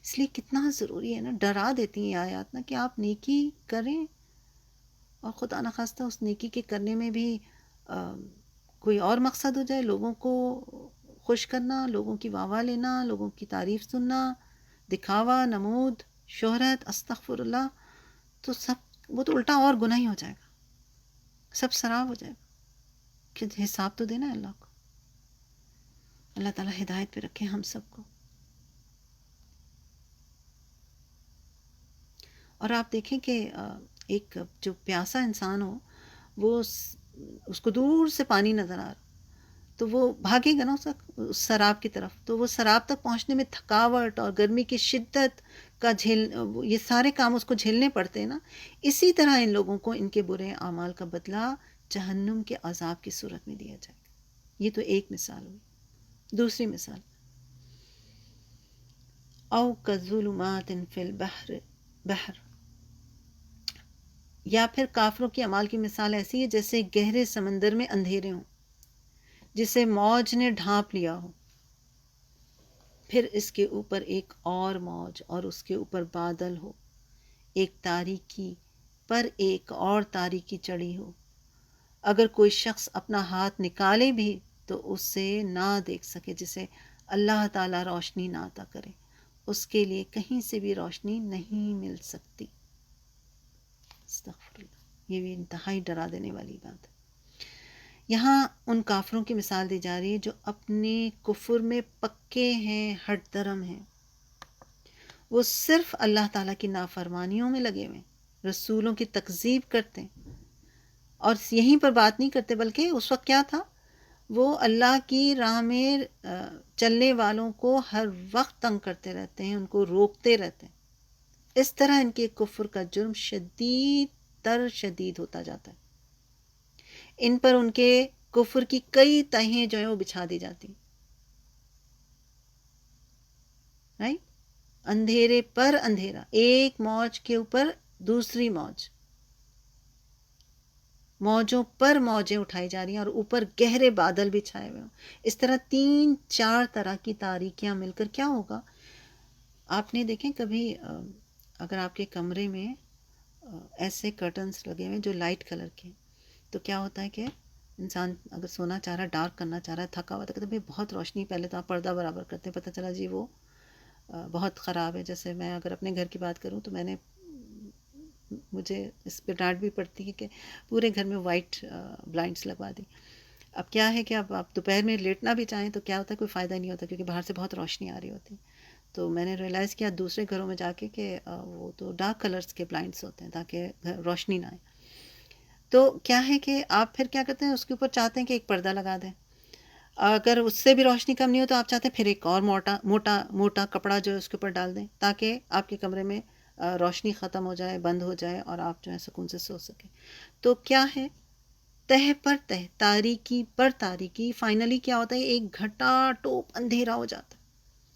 اس لیے کتنا ضروری ہے نا، ڈرا دیتی ہیں آیات نا کہ آپ نیکی کریں اور خدا نخواستہ اس نیکی کے کرنے میں بھی کوئی اور مقصد ہو جائے، لوگوں کو خوش کرنا، لوگوں کی واہ واہ لینا، لوگوں کی تعریف سننا، دکھاوا، نمود، شہرت، استغفر اللہ، تو سب وہ تو الٹا اور گناہ ہی ہو جائے گا، سب سراب ہو جائے گا کہ حساب تو دینا ہے اللہ کو. اللہ تعالیٰ ہدایت پہ رکھے ہم سب کو. اور آپ دیکھیں کہ ایک جو پیاسا انسان ہو، وہ اس کو دور سے پانی نظر آ رہا تو وہ بھاگے گا نا اس سراب کی طرف، تو وہ سراب تک پہنچنے میں تھکاوٹ اور گرمی کی شدت کا یہ سارے کام اس کو جھیلنے پڑتے ہیں نا. اسی طرح ان لوگوں کو ان کے برے اعمال کا بدلہ جہنم کے عذاب کی صورت میں دیا جائے گا. یہ تو ایک مثال ہوئی. دوسری مثال، او کظلمات فی البحر، یا پھر کافروں کی اعمال کی مثال ایسی ہے جیسے گہرے سمندر میں اندھیرے ہوں جسے موج نے ڈھانپ لیا ہو، پھر اس کے اوپر ایک اور موج اور اس کے اوپر بادل ہو، ایک تاریکی پر ایک اور تاریکی چڑھی ہو. اگر کوئی شخص اپنا ہاتھ نکالے بھی تو اسے نہ دیکھ سکے، جسے اللہ تعالیٰ روشنی نہ عطا کرے، اس کے لیے کہیں سے بھی روشنی نہیں مل سکتی. استغفر اللہ. یہ بھی انتہائی ڈرا دینے والی بات ہے. یہاں ان کافروں کی مثال دی جا رہی ہے جو اپنے کفر میں پکے ہیں، ہٹ درم ہیں. وہ صرف اللہ تعالیٰ کی نافرمانیوں میں لگے ہوئے، رسولوں کی تکذیب کرتے ہیں، اور یہیں پر بات نہیں کرتے بلکہ اس وقت کیا تھا، وہ اللہ کی راہ میں چلنے والوں کو ہر وقت تنگ کرتے رہتے ہیں، ان کو روکتے رہتے ہیں. اس طرح ان کے کفر کا جرم شدید تر شدید ہوتا جاتا ہے. ان پر ان کے کفر کی کئی تہیں جو ہیں وہ بچھا دی جاتی، رائٹ؟ اندھیرے پر اندھیرا، ایک موج کے اوپر دوسری موجوں پر موجیں اٹھائی جا رہی ہیں اور اوپر گہرے بادل بھی چھائے ہوئے ہوں. اس طرح 3-4 طرح کی تاریکیاں مل کر کیا ہوگا. آپ نے دیکھیں کبھی اگر آپ کے کمرے میں ایسے کرٹنز لگے ہوئے جو لائٹ کلر کے، تو کیا ہوتا ہے کہ انسان اگر سونا چاہ رہا ہے، ڈارک کرنا چاہ رہا ہے، تھکا ہوا، تو کہتے ہیں بہت روشنی، پہلے تو آپ پردہ برابر کرتے ہیں، پتہ چلا جی وہ بہت خراب ہے. جیسے میں اگر اپنے گھر کی بات کروں تو مجھے اس پہ ڈانٹ بھی پڑتی ہے کہ پورے گھر میں وائٹ بلائنڈس لگوا دی. اب کیا ہے کہ اب آپ دوپہر میں لیٹنا بھی چاہیں تو کیا ہوتا ہے، کوئی فائدہ نہیں ہوتا کیونکہ باہر سے بہت روشنی آ رہی ہوتی. تو میں نے ریئلائز کیا دوسرے گھروں میں جا کے کہ وہ تو ڈارک کلرز کے بلائنڈس ہوتے ہیں تاکہ روشنی نہ آئے. تو کیا ہے کہ آپ پھر کیا کرتے ہیں، اس کے اوپر چاہتے ہیں کہ ایک پردہ لگا دیں. اگر اس سے بھی روشنی کم نہیں ہو تو آپ چاہتے ہیں پھر ایک اور موٹا کپڑا جو ہے اس کے اوپر ڈال دیں تاکہ آپ کے کمرے میں روشنی ختم ہو جائے، بند ہو جائے اور آپ جو ہے سکون سے سو سکیں. تو کیا ہے، تہ پر تہ، تاریکی پر تاریکی، فائنلی کیا ہوتا ہے، ایک گھٹا ٹوپ اندھیرا ہو جاتا ہے.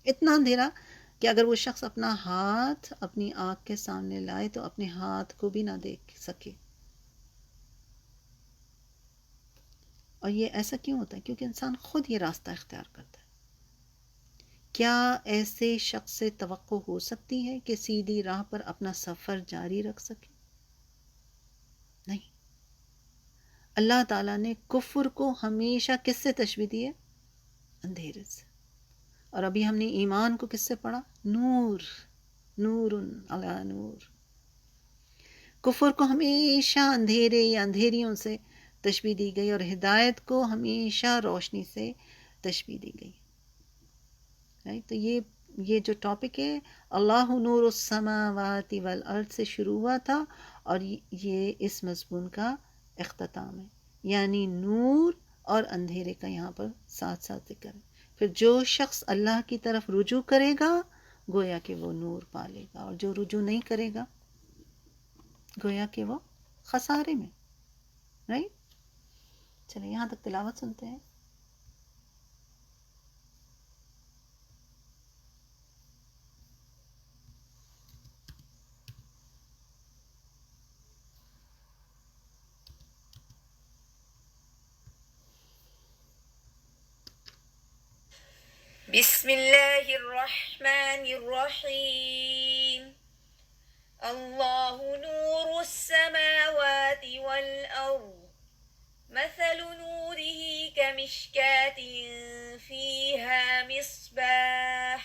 اتنا اندھیرا کہ اگر وہ شخص اپنا ہاتھ اپنی آنکھ کے سامنے لائے تو اپنے ہاتھ کو بھی نہ دیکھ سکے. اور یہ ایسا کیوں ہوتا ہے؟ کیونکہ انسان خود یہ راستہ اختیار کرتا ہے. کیا ایسے شخص سے توقع ہو سکتی ہے کہ سیدھی راہ پر اپنا سفر جاری رکھ سکے؟ نہیں. اللہ تعالیٰ نے کفر کو ہمیشہ کس سے تشبیہ دی ہے؟ اندھیرے سے. اور ابھی ہم نے ایمان کو کس سے پڑھا؟ نور علی نور. کفر کو ہمیشہ اندھیرے یا اندھیریوں سے تشبیہ دی گئی اور ہدایت کو ہمیشہ روشنی سے تشبیہ دی گئی. رائٹ، تو یہ جو ٹاپک ہے اللہ نور السماوات والارض سے شروع ہوا تھا اور یہ اس مضمون کا اختتام ہے. یعنی نور اور اندھیرے کا یہاں پر ساتھ ساتھ ذکر ہے. پھر جو شخص اللہ کی طرف رجوع کرے گا گویا کہ وہ نور پالے گا، اور جو رجوع نہیں کرے گا گویا کہ وہ خسارے میں. رائٹ، چلیں یہاں تک تلاوت سنتے ہیں. بسم الله الرحمن الرحيم. الله نور السماوات والأرض مثل نوره كمشكاة فيها مصباح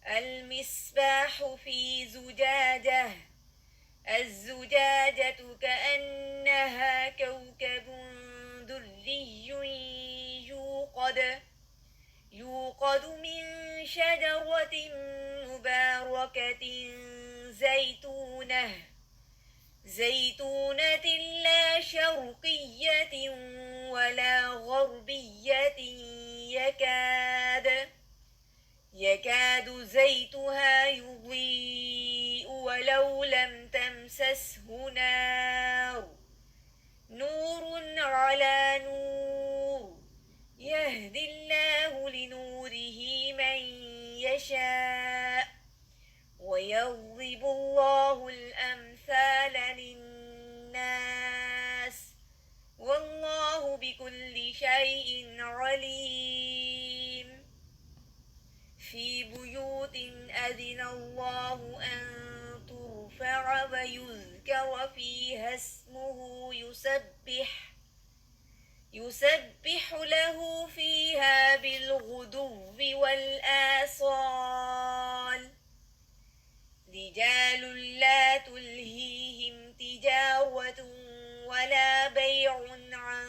المصباح في زجاجة الزجاجة كأنها كوكب دري يوقد من شجرة مباركة زيتونة لا شرقية ولا غربية يكاد زيتها يضيء ولو لم تمسسه نور على نور يهدي الله لنوره من يشاء ويضرب الله الأمثال للناس والله بكل شيء عليم. في بيوت أذن الله أن ترفع ويذكر فيها اسمه يسبح له فيها بالغدو والآصال رجال لا تلهيهم تجارة ولا بيع عن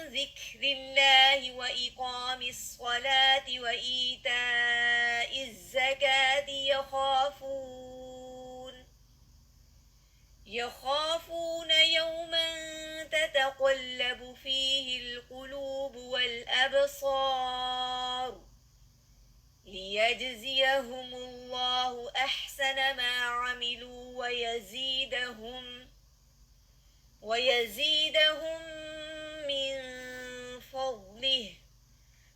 ذكر الله وإقام الصلاة وإيتاء الزكاة يخافون يوما تتقلب فيه القلوب والأبصار ليجزيهم الله أحسن ما عملوا ويزيدهم من فضله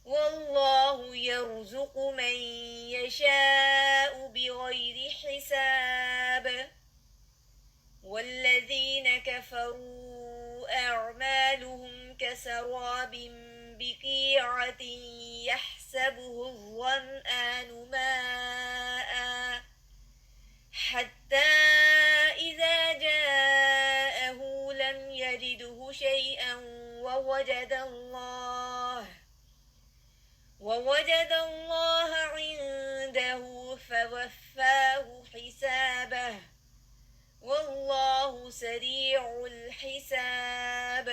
والله يرزق من يشاء بغير حساب. والذين كفروا أعمالهم كسراب بقيعة يحسبه الظمآن ماء حتى إذا جاءه لم يجده شيئا ووجد الله عنده فوفاه حسابه والله سريع الحساب.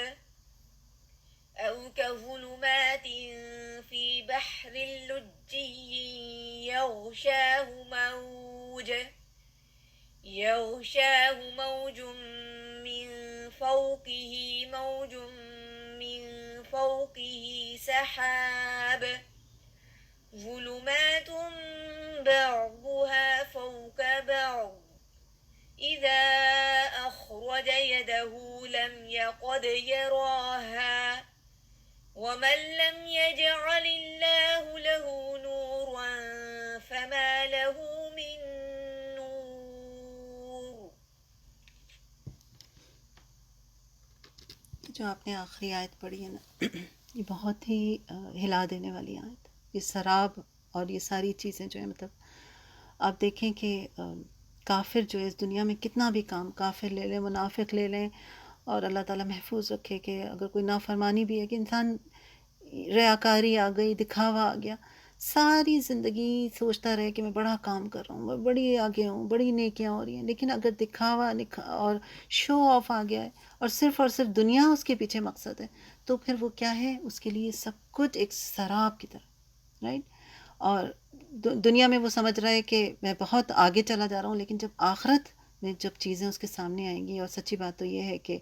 أو كظلمات في بحر لجي يغشاه موج من فوقه سحاب ظلمات بعضها فوق بعض إذا أخرج يده لم يقد يراها ومن لم يجعل الله له نورا فما له من نور. جو آپ نے آخری آیت پڑھی ہے نا، یہ بہت ہی ہلا دینے والی آیت. یہ سراب اور یہ ساری چیزیں جو ہیں، مطلب آپ دیکھیں کہ کافر جو ہے اس دنیا میں کتنا بھی کام، کافر لے لیں، منافق لے لیں، اور اللہ تعالیٰ محفوظ رکھے کہ اگر کوئی نافرمانی بھی ہے کہ انسان ریاکاری آ گئی، دکھاوا آ گیا، ساری زندگی سوچتا رہے کہ میں بڑا کام کر رہا ہوں، میں بڑی آگے ہوں، بڑی نیکیاں ہو رہی ہیں، لیکن اگر دکھاوا اور شو آف آ گیا ہے اور صرف دنیا اس کے پیچھے مقصد ہے، تو پھر وہ کیا ہے؟ اس کے لیے سب کچھ ایک سراب کی طرح، رائٹ؟ اور دنیا میں وہ سمجھ رہا ہے کہ میں بہت آگے چلا جا رہا ہوں، لیکن جب آخرت میں جب چیزیں اس کے سامنے آئیں گی، اور سچی بات تو یہ ہے کہ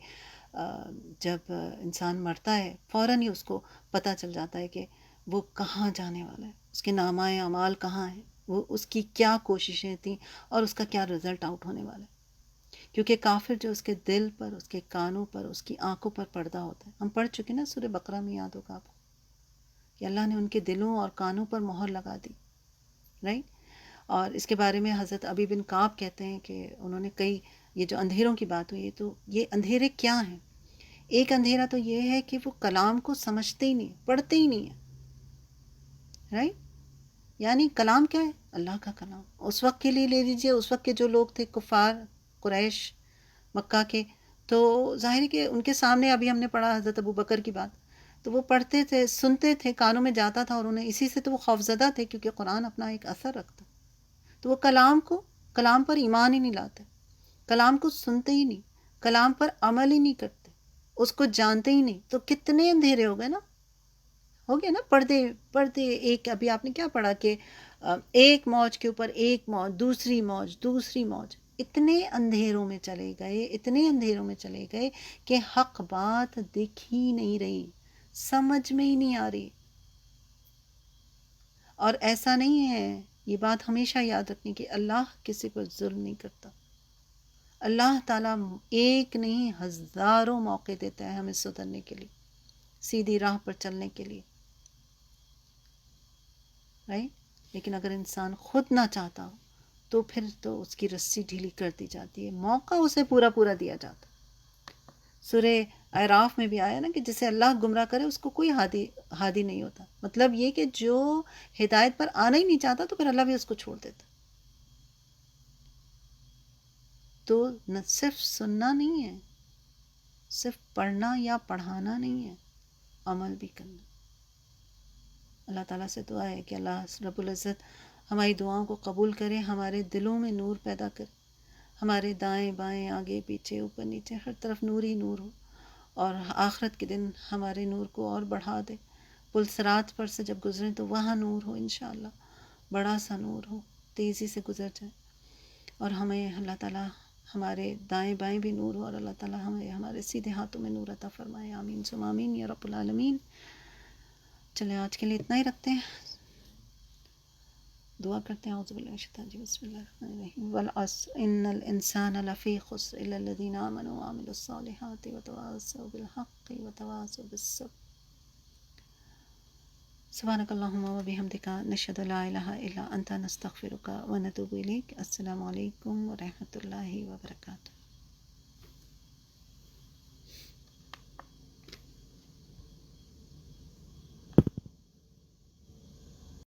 جب انسان مرتا ہے فوراً ہی اس کو پتہ چل جاتا ہے کہ وہ کہاں جانے والا ہے، اس کے نامہ اعمال کہاں ہیں، وہ اس کی کیا کوششیں تھیں اور اس کا کیا رزلٹ آؤٹ ہونے والا ہے. کیونکہ کافر جو اس کے دل پر، اس کے کانوں پر، اس کی آنکھوں پر پردہ ہوتا ہے. ہم پڑھ چکے نا سورہ بقرہ میں، یاد ہوگا آپ کو کہ اللہ نے ان کے دلوں اور کانوں پر مہر لگا دی، رائٹ؟ اور اس کے بارے میں حضرت ابی بن کعب کہتے ہیں کہ انہوں نے یہ جو اندھیروں کی بات ہوئی ہے، تو یہ اندھیرے کیا ہیں؟ ایک اندھیرا تو یہ ہے کہ وہ کلام کو سمجھتے ہی نہیں، پڑھتے ہی نہیں ہیں، رائٹ؟ یعنی کلام کیا ہے؟ اللہ کا کلام. اس وقت کے لیے لے لیجئے، اس وقت کے جو لوگ تھے کفار قریش مکہ کے، تو ظاہر ہے کہ ان کے سامنے ابھی ہم نے پڑھا حضرت ابو بکر کی بات، تو وہ پڑھتے تھے، سنتے تھے، کانوں میں جاتا تھا، اور انہیں اسی سے تو وہ خوفزدہ تھے، کیونکہ قرآن اپنا ایک اثر رکھتا. تو وہ کلام پر ایمان ہی نہیں لاتے، کلام کو سنتے ہی نہیں، کلام پر عمل ہی نہیں کرتے، اس کو جانتے ہی نہیں. تو کتنے اندھیرے ہو گئے نا، پردے ایک. ابھی آپ نے کیا پڑھا کہ ایک موج کے اوپر ایک موج، دوسری موج، اتنے اندھیروں میں چلے گئے کہ حق بات دکھ ہی نہیں رہی، سمجھ میں ہی نہیں آ رہی. اور ایسا نہیں ہے، یہ بات ہمیشہ یاد رکھنی کہ اللہ کسی پر ظلم نہیں کرتا. اللہ تعالیٰ ایک نہیں ہزاروں موقع دیتا ہے ہمیں سدھرنے کے لیے، سیدھی راہ پر چلنے کے لیے، رائٹ؟ لیکن اگر انسان خود نہ چاہتا ہو تو پھر تو اس کی رسی ڈھیلی کر دی جاتی ہے، موقع اسے پورا دیا جاتا. سورہ اعراف میں بھی آیا نا کہ جسے اللہ گمراہ کرے اس کو کوئی ہادی نہیں ہوتا. مطلب یہ کہ جو ہدایت پر آنا ہی نہیں چاہتا تو پھر اللہ بھی اس کو چھوڑ دیتا. تو نہ صرف سننا نہیں ہے، صرف پڑھنا یا پڑھانا نہیں ہے، عمل بھی کرنا. اللہ تعالیٰ سے دعا ہے کہ اللہ رب العزت ہماری دعاؤں کو قبول کرے، ہمارے دلوں میں نور پیدا کرے، ہمارے دائیں بائیں آگے پیچھے اوپر نیچے ہر طرف نور ہی نور ہو، اور آخرت کے دن ہمارے نور کو اور بڑھا دے. پل صراط پر سے جب گزریں تو وہاں نور ہو، انشاءاللہ بڑا سا نور ہو، تیزی سے گزر جائے، اور ہمیں اللہ تعالیٰ ہمارے دائیں بائیں بھی نور ہو، اور اللہ تعالیٰ ہمیں ہمارے سیدھے ہاتھوں میں نور عطا فرمائے. آمین ثم آمین یا رب العالمین. چلیں آج کے لیے اتنا ہی رکھتے ہیں، دعا کرتے ہیں. اعوذ باللہ من الشیطان الرجیم، بسم اللہ الرحمن الرحیم. والعصر ان الانسان لفی خسر الا الذین آمنوا وعملوا الصالحات وتواصوا بالحق وتواصوا بالصبر. سبحانک اللہم وبحمدک نشہد ان لا الہ الا انت نستغفرک ونتوب الیک. السلام علیکم ورحمۃ اللہ وبرکاتہ.